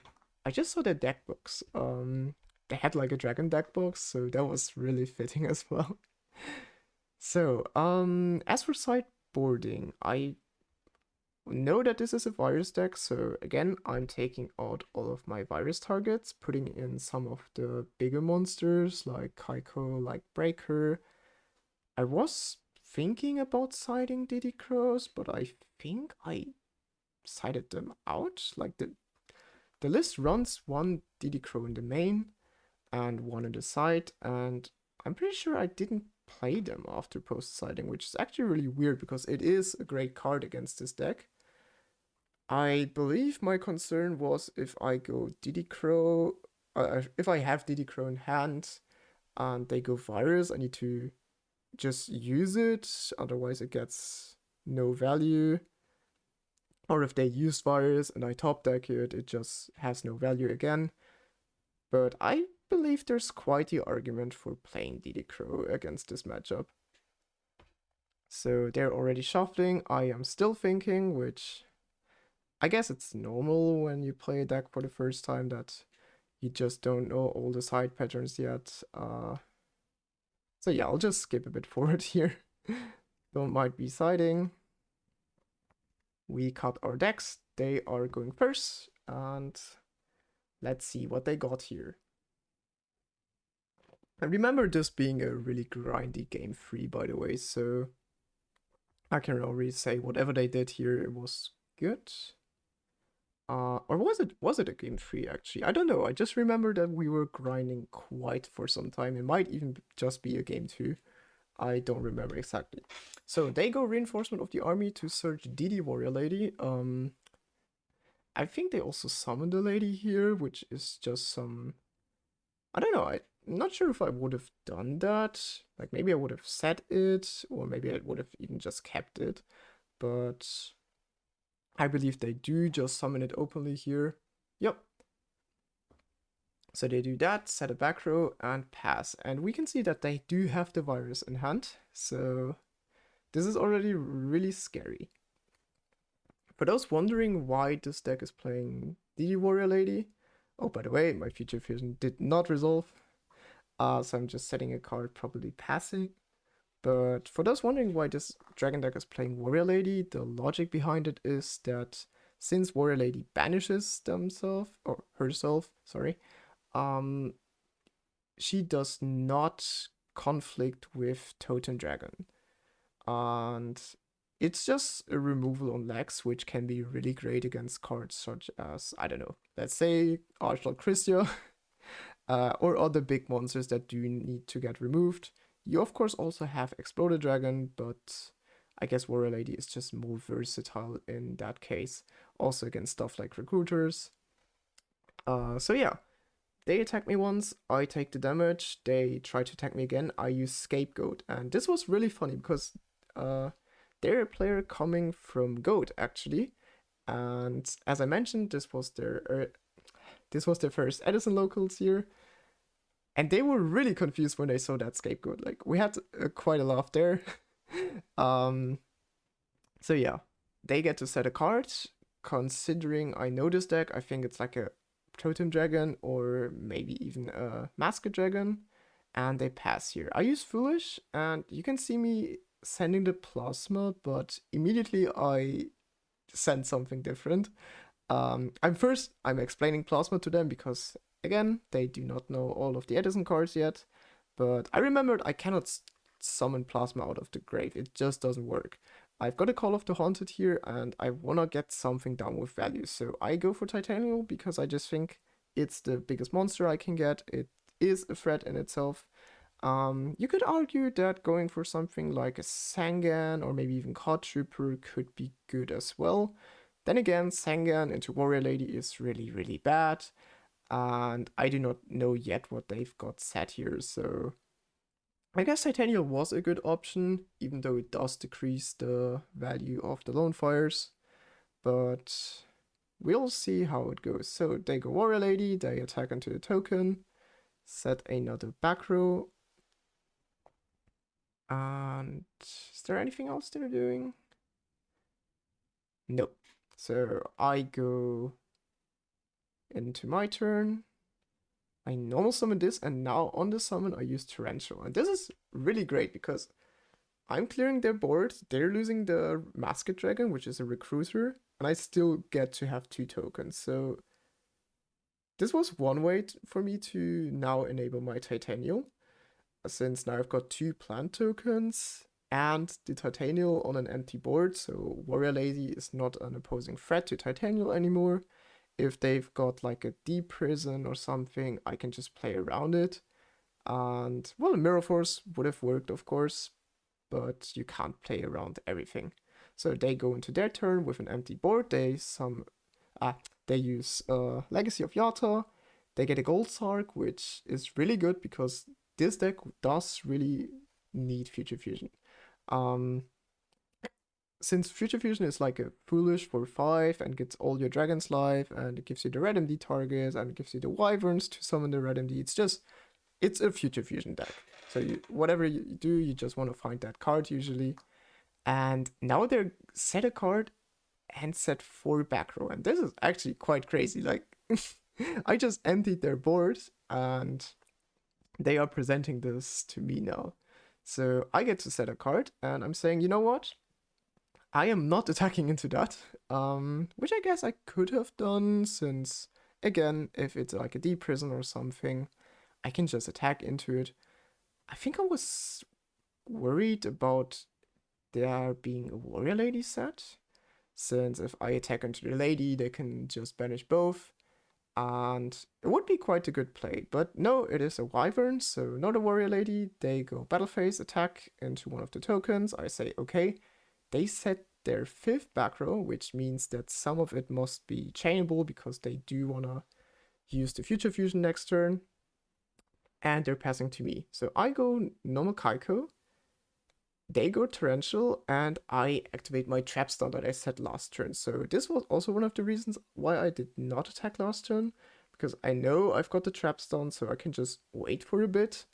I just saw their deck books. They had like a dragon deck box, so that was really fitting as well. So, as for sideboarding, I know that this is a virus deck, so again, I'm taking out all of my virus targets, putting in some of the bigger monsters like Kaiko, like Breaker. I was thinking about siding Diddy Crows, but I think I sided them out. Like the list runs 1 Diddy Crow in the main and 1 in the side, and I'm pretty sure I didn't play them after post-siding, which is actually really weird because it is a great card against this deck. I believe my concern was if I go Diddy Crow, if I have Diddy Crow in hand and they go virus, I need to just use it, otherwise it gets no value. Or if they use virus and I top deck it, it just has no value again. But I believe there's quite the argument for playing Diddy Crow against this matchup. So they're already shuffling, I am still thinking, which I guess it's normal when you play a deck for the first time that you just don't know all the side patterns yet. So yeah, I'll just skip a bit forward here. Don't mind me siding. We cut our decks. They are going first, and let's see what they got here. I remember this being a really grindy game 3, by the way, so I can already say whatever they did here, it was good. Or was it a game 3 actually? I don't know. I just remember that we were grinding quite for some time. It might even just be a game 2. I don't remember exactly. So they go reinforcement of the army to search DD Warrior Lady. I think they also summoned the lady here, which is just some, I don't know, I'm not sure if I would have done that. Like maybe I would have set it, or maybe I would have even just kept it. But I believe they do just summon it openly here. Yep. So they do that, set a back row, and pass. And we can see that they do have the virus in hand. So this is already really scary. For those wondering why this deck is playing the Warrior Lady, oh, by the way, my Future Fusion did not resolve. So I'm just setting a card, probably passing. But for those wondering why this Dragon deck is playing Warrior Lady, the logic behind it is that since Warrior Lady banishes herself, sorry, she does not conflict with Totem Dragon. And it's just a removal on legs, which can be really great against cards such as, I don't know, let's say Archel Christia, or other big monsters that do need to get removed. You, of course, also have Exploded Dragon, but I guess Warrior Lady is just more versatile in that case, also against stuff like Recruiters. So yeah, they attack me once, I take the damage, they try to attack me again, I use Scapegoat. And this was really funny because they're a player coming from Goat, actually. And as I mentioned, this was their first Edison locals here. And they were really confused when they saw that Scapegoat. Like, we had quite a laugh there. um, so yeah, they get to set a card. Considering I know this deck, I think it's like a Totem Dragon or maybe even a Masked Dragon. And they pass here. I use Foolish, and you can see me sending the Plasma, but immediately I send something different. I'm explaining Plasma to them because, again, they do not know all of the Edison cards yet. But I remembered I cannot summon Plasma out of the grave. It just doesn't work. I've got a Call of the Haunted here, and I wanna get something down with value. So I go for Titanium because I just think it's the biggest monster I can get. It is a threat in itself. You could argue that going for something like a Sangan or maybe even Card Trooper could be good as well. Then again, Sangan into Warrior Lady is really, really bad. And I do not know yet what they've got set here, so I guess Titanium was a good option, even though it does decrease the value of the Lone Fires. But we'll see how it goes. So they go Warrior Lady, they attack into the token, set another back row. And is there anything else they're doing? Nope. So I go into my turn. I normal summon this, and now on the summon I use Torrential. And this is really great because I'm clearing their board, they're losing the Masked Dragon, which is a recruiter, and I still get to have 2 tokens. So this was one way for me to now enable my Titanial, since now I've got 2 plant tokens and the Titanial on an empty board, so Warrior Lady is not an opposing threat to Titanial anymore. If they've got like a deep prison or something, I can just play around it. And well, Mirror Force would have worked, of course, but you can't play around everything. So they go into their turn with an empty board. They use Legacy of Yata. They get a Gold Sark, which is really good because this deck does really need Future Fusion. Since Future Fusion is like a Foolish for 5 and gets all your Dragon's Life, and it gives you the Red MD targets, and it gives you the Wyverns to summon the Red MD, it's a Future Fusion deck. So whatever you do, you just want to find that card usually. And now they're set a card and set 4 back row. And this is actually quite crazy. Like, I just emptied their board and they are presenting this to me now. So I get to set a card, and I'm saying, you know what? I am not attacking into that, which I guess I could have done, since, again, if it's like a deep prison or something, I can just attack into it. I think I was worried about there being a Warrior Lady set, since if I attack into the lady, they can just banish both, and it would be quite a good play. But no, it is a Wyvern, so not a Warrior Lady. They go Battle Phase, attack into one of the tokens. I say, okay. They set their 5th back row, which means that some of it must be chainable because they do want to use the Future Fusion next turn. And they're passing to me. So I go normal Kaiko, they go Torrential, and I activate my Trap Stun that I set last turn. So this was also one of the reasons why I did not attack last turn, because I know I've got the Trap Stun, so I can just wait for a bit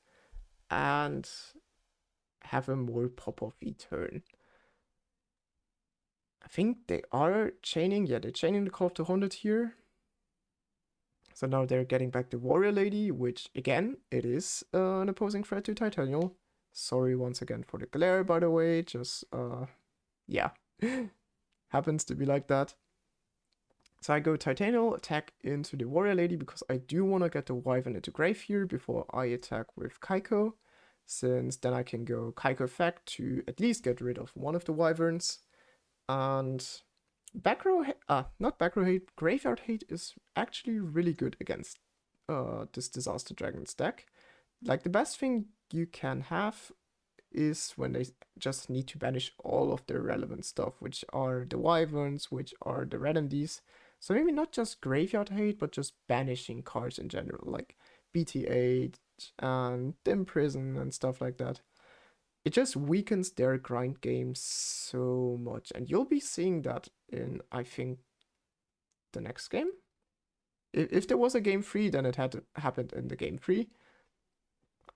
and have a more pop-off-y turn. I think they are chaining. Yeah, they're chaining the Call of the Haunted here. So now they're getting back the Warrior Lady, which, again, it is an opposing threat to Titanial. Sorry once again for the glare, by the way. Just, yeah. Happens to be like that. So I go Titanial, attack into the Warrior Lady because I do want to get the Wyvern into grave here before I attack with Kaiko, since then I can go Kaiko effect to at least get rid of one of the Wyverns. And not back row hate, Graveyard Hate is actually really good against this Disaster Dragons deck. Like, the best thing you can have is when they just need to banish all of the relevant stuff, which are the Wyverns, which are the Red MDs. So maybe not just Graveyard Hate, but just banishing cards in general, like BT8 and Dim Prison and stuff like that. It just weakens their grind game so much, and you'll be seeing that in, I think, the next game. If there was a game 3, then it had happened in the game 3.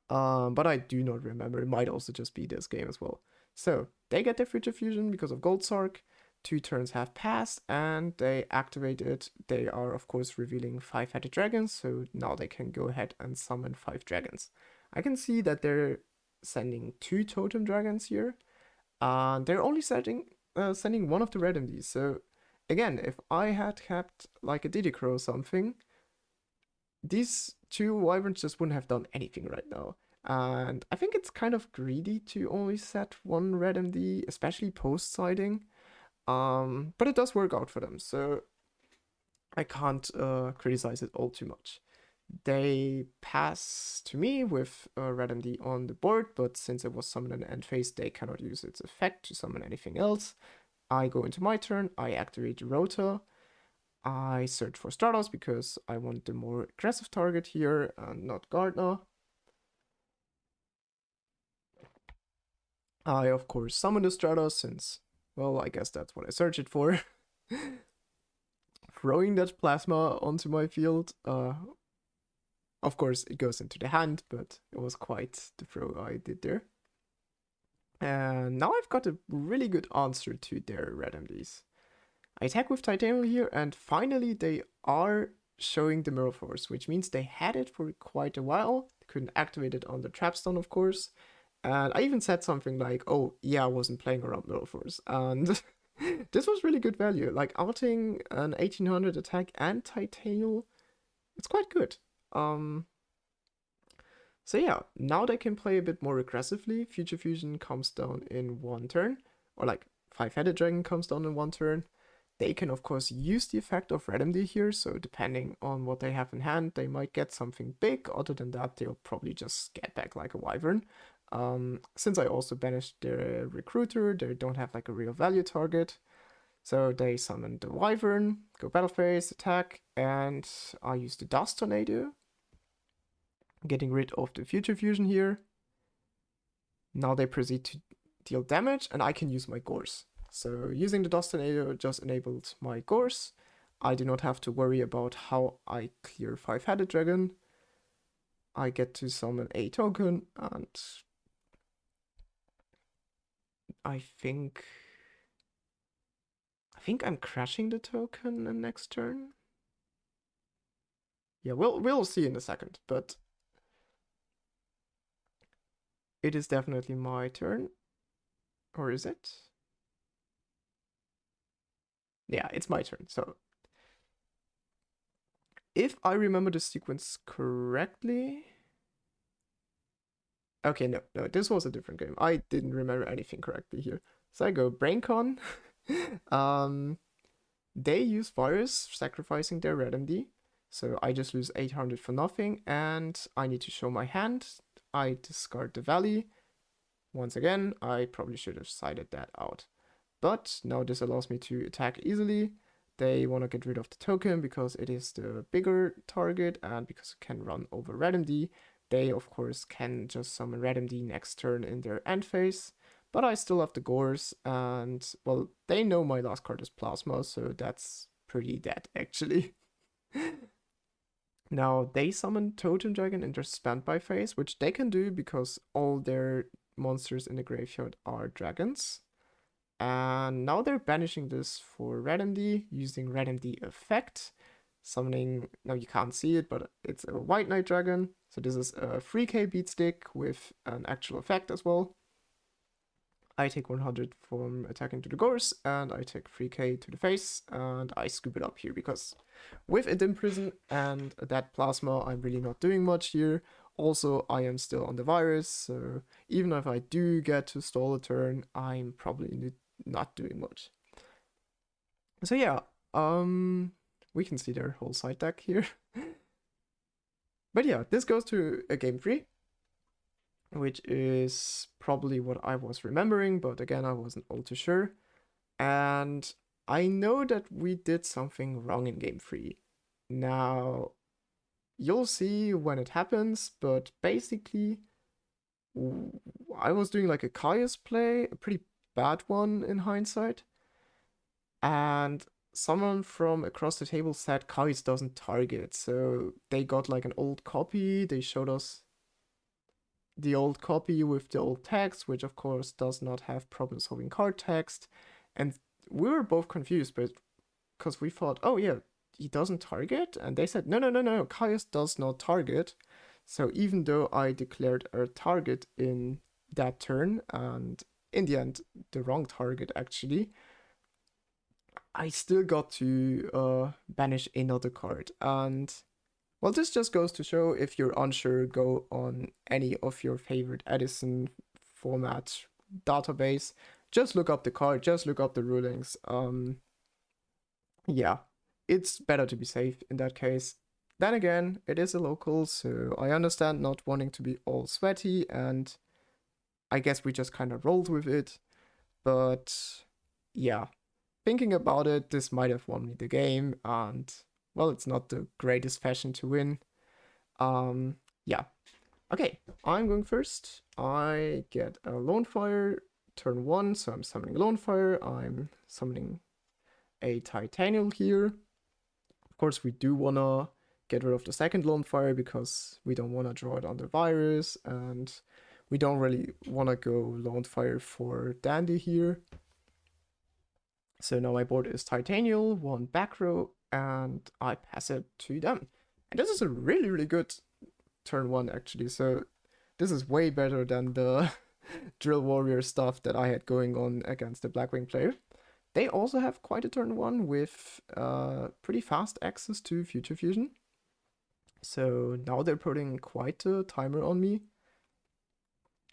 But I do not remember. It might also just be this game as well. So they get their Future Fusion because of Gold Sark. 2 turns have passed and they activate it. They are, of course, revealing 5-headed dragons, so now they can go ahead and summon 5 dragons. I can see that they're sending 2 totem dragons here. They're only sending one of the red MDs. So again, if I had kept like a Didicro or something, these 2 wyverns just wouldn't have done anything right now. And I think it's kind of greedy to only set 1 red MD, especially post-siding. But it does work out for them, so I can't criticize it all too much. They pass to me with red MD on the board, but since it was summoned in the end phase, they cannot use its effect to summon anything else. I go into my turn, I activate Rota. I search for Stratos because I want the more aggressive target here and not Gardner. I, of course, summon the Stratos since, well, I guess that's what I search it for. Throwing that plasma onto my field. Of course, it goes into the hand, but it was quite the throw I did there. And now I've got a really good answer to their red MDs. I attack with Titanium here, and finally they are showing the Mirror Force, which means they had it for quite a while. They couldn't activate it on the Trapstone, of course. And I even said something like, oh, yeah, I wasn't playing around Mirror Force. And this was really good value. Like, outing an 1800 attack and Titanium, it's quite good. So yeah, now they can play a bit more aggressively. Future Fusion comes down in 1 turn, or like 5-headed dragon comes down in 1 turn. They can, of course, use the effect of Red MD here, so depending on what they have in hand, they might get something big. Other than that, they'll probably just get back like a Wyvern. Since I also banished their Recruiter, they don't have like a real value target. So they summon the Wyvern, go battle phase, attack, and I use the Dust Tornado, getting rid of the Future Fusion here. Now they proceed to deal damage, and I can use my Gorse. So using the Dust Tornado just enabled my Gorse. I do not have to worry about how I clear 5-headed dragon. I get to summon a token, and I think I'm crashing the token in next turn. Yeah, we'll see in a second, but it is definitely my turn. Or is it? Yeah, it's my turn. So if I remember the sequence correctly. Okay, no, this was a different game. I didn't remember anything correctly here. So I go BrainCon. They use Virus, sacrificing their red MD. So I just lose 800 for nothing, and I need to show my hand. I discard the Valley. Once again, I probably should have sided that out. But now this allows me to attack easily. They want to get rid of the token because it is the bigger target and because it can run over Red MD. They, of course, can just summon Red MD next turn in their end phase. But I still have the Gores, and, well, they know my last card is Plasma, so that's pretty dead, actually. Now, they summon Totem Dragon in their standby phase, which they can do because all their monsters in the graveyard are dragons. And now they're banishing this for Red MD, using Red MD effect. Summoning, now you can't see it, but it's a White Knight Dragon. So this is a 3k beat stick with an actual effect as well. I take 100 from attacking to the gorse, and I take 3k to the face, and I scoop it up here because with it in prison and that plasma, I'm really not doing much here. Also, I am still on the virus, so even if I do get to stall a turn, I'm probably not doing much. So yeah, we can see their whole side deck here. But yeah, this goes to a game 3, which is probably what I was remembering, but again, I wasn't all too sure. And I know that we did something wrong in game 3. Now, you'll see when it happens, but basically, I was doing like a Caius play, a pretty bad one in hindsight. And someone from across the table said Caius doesn't target. So they got like an old copy. They showed us the old copy with the old text, which of course does not have problem solving card text. And we were both confused, but because we thought, oh yeah, he doesn't target, and they said, no, Caius does not target. So even though I declared a target in that turn, and in the end, the wrong target actually, I still got to banish another card. And well, this just goes to show if you're unsure, go on any of your favorite Edison format database. Just look up the card, just look up the rulings. Yeah, it's better to be safe in that case. Then again, it is a local, so I understand not wanting to be all sweaty, and I guess we just kind of rolled with it. But yeah, thinking about it, this might have won me the game, and well, it's not the greatest fashion to win. Yeah. Okay, I'm going first. I get a Lone Fire turn 1, so I'm summoning Lone Fire. I'm summoning a Titanial here. Of course, we do wanna get rid of the second Lone Fire because we don't wanna draw it under virus, and we don't really wanna go Lone Fire for Dandy here. So now my board is Titanial, 1 back row, and I pass it to them. And this is a really, really good turn 1 actually. So this is way better than the Drill Warrior stuff that I had going on against the Blackwing player. They also have quite a turn 1 with pretty fast access to Future Fusion. So now they're putting quite a timer on me.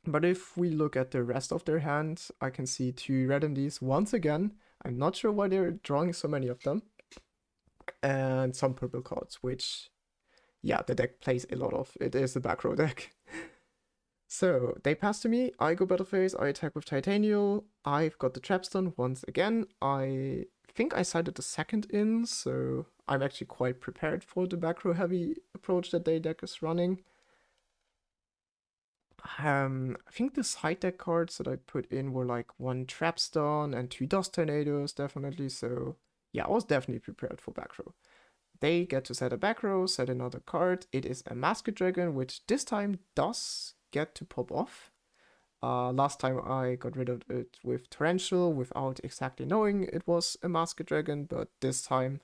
But if we look at the rest of their hand, I can see 2 red MDs once again. I'm not sure why they're drawing so many of them. And some purple cards, which, yeah, the deck plays a lot of. It is a back row deck. So they pass to me, I go battle phase, I attack with Titanial, I've got the Trapstone once again. I think I sided the second in, so I'm actually quite prepared for the back row heavy approach that their deck is running. I think the side deck cards that I put in were like 1 Trapstone and 2 Dust Tornadoes, definitely. So yeah, I was definitely prepared for back row. They get to set a back row, set another card. It is a Masked Dragon, which this time does get to pop off. Last time I got rid of it with Torrential without exactly knowing it was a Masked Dragon, but this time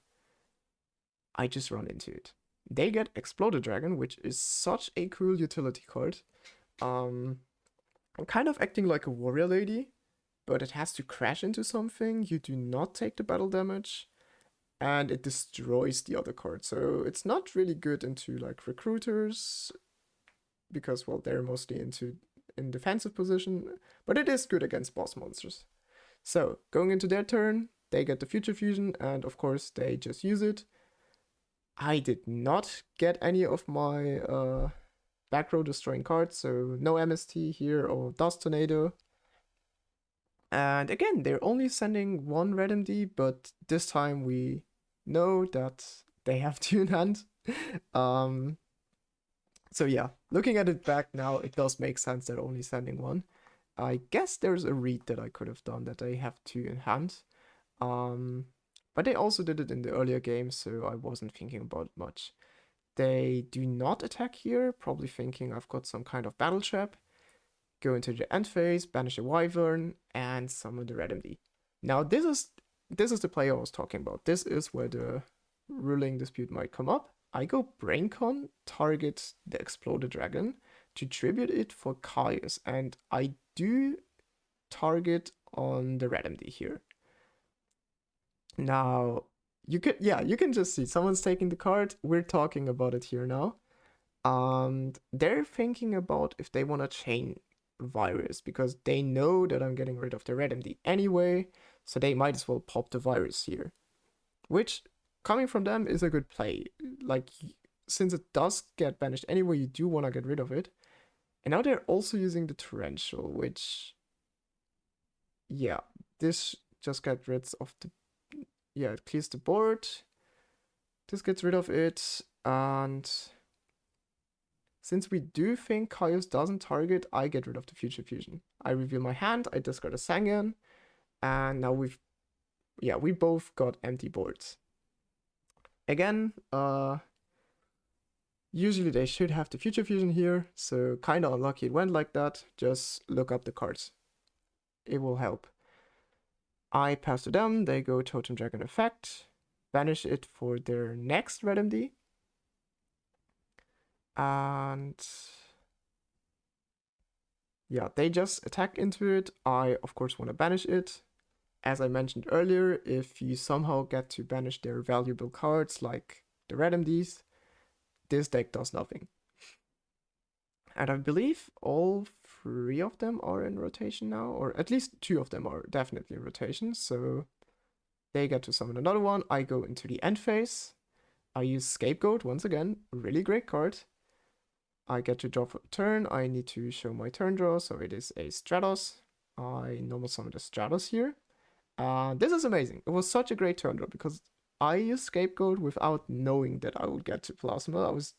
I just run into it. They get Exploded Dragon, which is such a cool utility card. I'm kind of acting like a warrior lady, but it has to crash into something. You do not take the battle damage, and it destroys the other card. So it's not really good into like recruiters, because well, they're mostly in defensive position, but it is good against boss monsters. So going into their turn, they get the Future Fusion, and of course they just use it. I did not get any of my back row destroying cards, so no MST here or Dust Tornado. And again, they're only sending 1 red MD, but this time we know that they have 2 in hand. So yeah, looking at it back now, it does make sense they're only sending 1. I guess there's a read that I could have done that they have 2 in hand. But they also did it in the earlier game, so I wasn't thinking about it much. They do not attack here, probably thinking I've got some kind of battle trap. Go into the end phase, banish a Wyvern, and summon the red MD. Now this is the play I was talking about. This is where the ruling dispute might come up. I go Braincon, target the Exploded Dragon to tribute it for Caius, and I do target on the red MD here. Now, you can just see someone's taking the card. We're talking about it here now. And they're thinking about if they want to chain virus because they know that I'm getting rid of the red MD anyway, so they might as well pop the virus here. Which, coming from them, is a good play. Like, since it does get banished anyway, you do want to get rid of it. And now they're also using the torrential, which, yeah, this just gets rid of the, yeah, it clears the board. This gets rid of it, and since we do think Caius doesn't target, I get rid of the Future Fusion. I reveal my hand, I discard a Sangan, and now we both got empty boards. Again, usually they should have the Future Fusion here, so kinda unlucky it went like that. Just look up the cards. It will help. I pass to them, they go Totem Dragon effect, banish it for their next red MD. And yeah, they just attack into it. I, of course, want to banish it. As I mentioned earlier, if you somehow get to banish their valuable cards, like the red MDs, this deck does nothing. And I believe all 3 of them are in rotation now, or at least 2 of them are definitely in rotation, so they get to summon another one. I go into the end phase. I use Scapegoat once again, really great card. I get to draw for a turn. I need to show my turn draw, so it is a Stratos. I normal summon the Stratos here. This is amazing. It was such a great turn draw because I used Scapegoat without knowing that I would get to Plasma. I was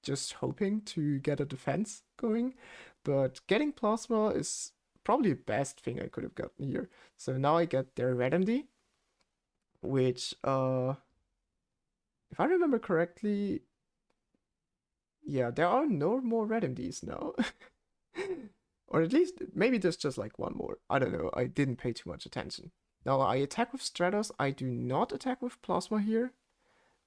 just hoping to get a defense going, but getting Plasma is probably the best thing I could have gotten here. So now I get their red MD, which, if I remember correctly, yeah, there are no more red MDs now. Or at least, maybe there's just like one more. I don't know, I didn't pay too much attention. Now I attack with Stratos, I do not attack with Plasma here.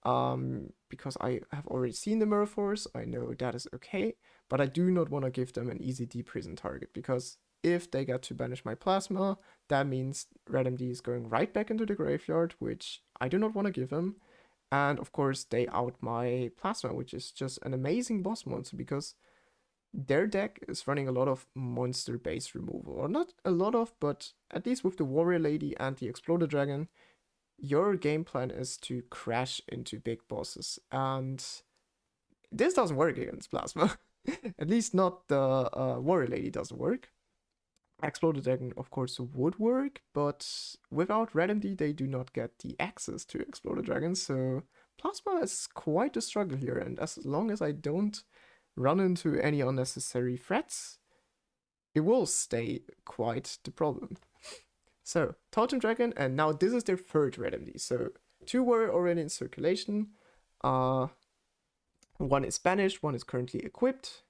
Because I have already seen the Mirror Force, I know that is okay, but I do not want to give them an easy deprison target, because if they get to banish my Plasma, that means red MD is going right back into the graveyard, which I do not want to give them. And of course, they out my Plasma, which is just an amazing boss monster because their deck is running a lot of monster base removal. Or not a lot of, but at least with the Warrior Lady and the Exploder Dragon, your game plan is to crash into big bosses. And this doesn't work against Plasma. At least not the Warrior Lady doesn't work. Exploder Dragon, of course, would work, but without Red MD, they do not get the access to Exploder Dragon, so Plasma is quite a struggle here, and as long as I don't run into any unnecessary threats, it will stay quite the problem. So, Totem Dragon, and now this is their 3rd Red MD, so 2 were already in circulation, 1 is banished, 1 is currently equipped.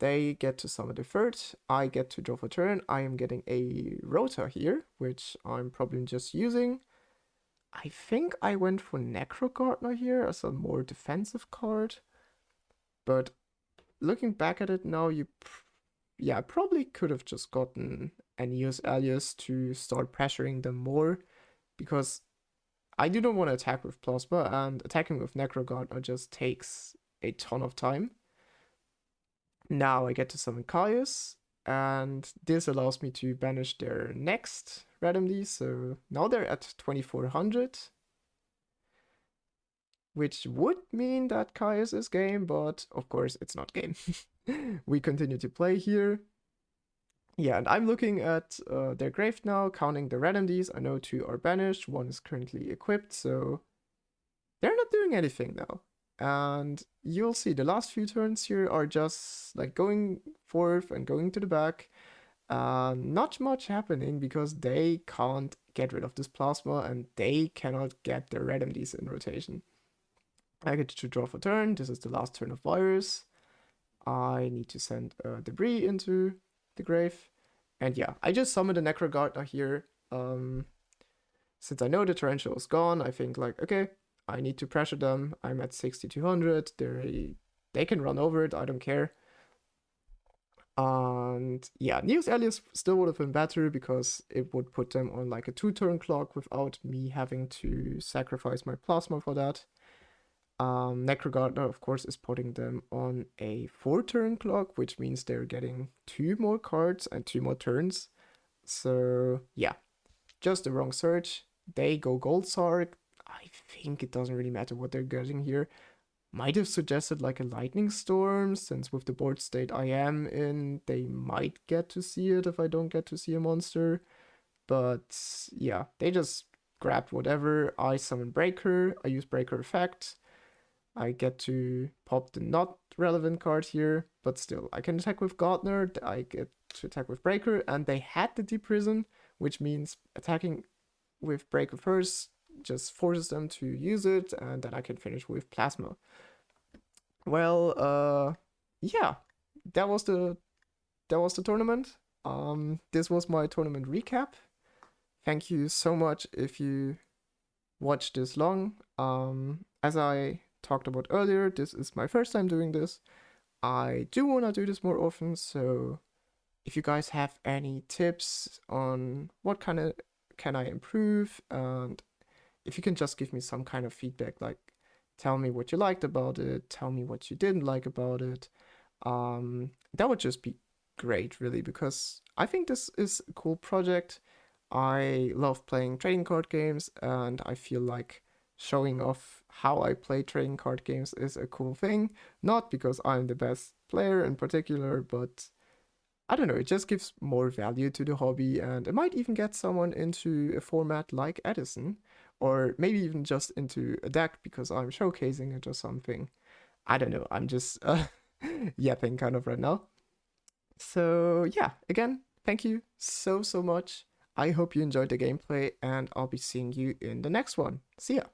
They get to summon the 3rd, I get to draw for turn. I am getting a Rota here, which I'm probably just using. I think I went for Necro Gardener here as a more defensive card. But looking back at it now, I probably could have just gotten Aeneas Alias to start pressuring them more, because I do not want to attack with Plasma, and attacking with Necro Gardener just takes a ton of time. Now I get to summon Caius, and this allows me to banish their next red MD, so now they're at 2400. Which would mean that Caius is game, but of course it's not game. We continue to play here. Yeah, and I'm looking at their grave now, counting the red MDs. I know 2 are banished, 1 is currently equipped, so they're not doing anything now. And you'll see the last few turns here are just like going forth and going to the back. Not much happening because they can't get rid of this Plasma and they cannot get their red MDs in rotation. I get to draw for turn. This is the last turn of Virus. I need to send debris into the grave. And yeah, I just summoned a Necro Gardener here. Since I know the Torrential is gone, I think like, okay, I need to pressure them. I'm at 6200. They can run over it. I don't care. And yeah, Neos Alias still would have been better because it would put them on like a 2-turn clock without me having to sacrifice my plasma for that. Necrogardner, of course, is putting them on a 4-turn clock, which means they're getting 2 more cards and 2 more turns. So yeah, just the wrong search. They go Gold Sark. I think it doesn't really matter what they're getting here. Might have suggested like a Lightning Storm, since with the board state I am in, they might get to see it if I don't get to see a monster. But yeah, they just grabbed whatever. I summon Breaker, I use Breaker effect. I get to pop the not relevant card here, but still, I can attack with Gardner, I get to attack with Breaker, and they had the Deep Prison, which means attacking with Breaker first just forces them to use it, and then I can finish with Plasma. Well, yeah, that was the tournament. This was my tournament recap. Thank you so much if you watched this long. As I talked about earlier, this is my first time doing this. I do want to do this more often, so if you guys have any tips on what kind of can I improve, and if you can just give me some kind of feedback, like tell me what you liked about it, tell me what you didn't like about it, that would just be great, really, because I think this is a cool project. I love playing trading card games, and I feel like showing off how I play trading card games is a cool thing. Not because I'm the best player in particular, but I don't know, it just gives more value to the hobby, and it might even get someone into a format like Edison, or maybe even just into a deck because I'm showcasing it or something. I don't know, I'm just yapping kind of right now. So yeah, again, thank you so much. I hope you enjoyed the gameplay, and I'll be seeing you in the next one. See ya!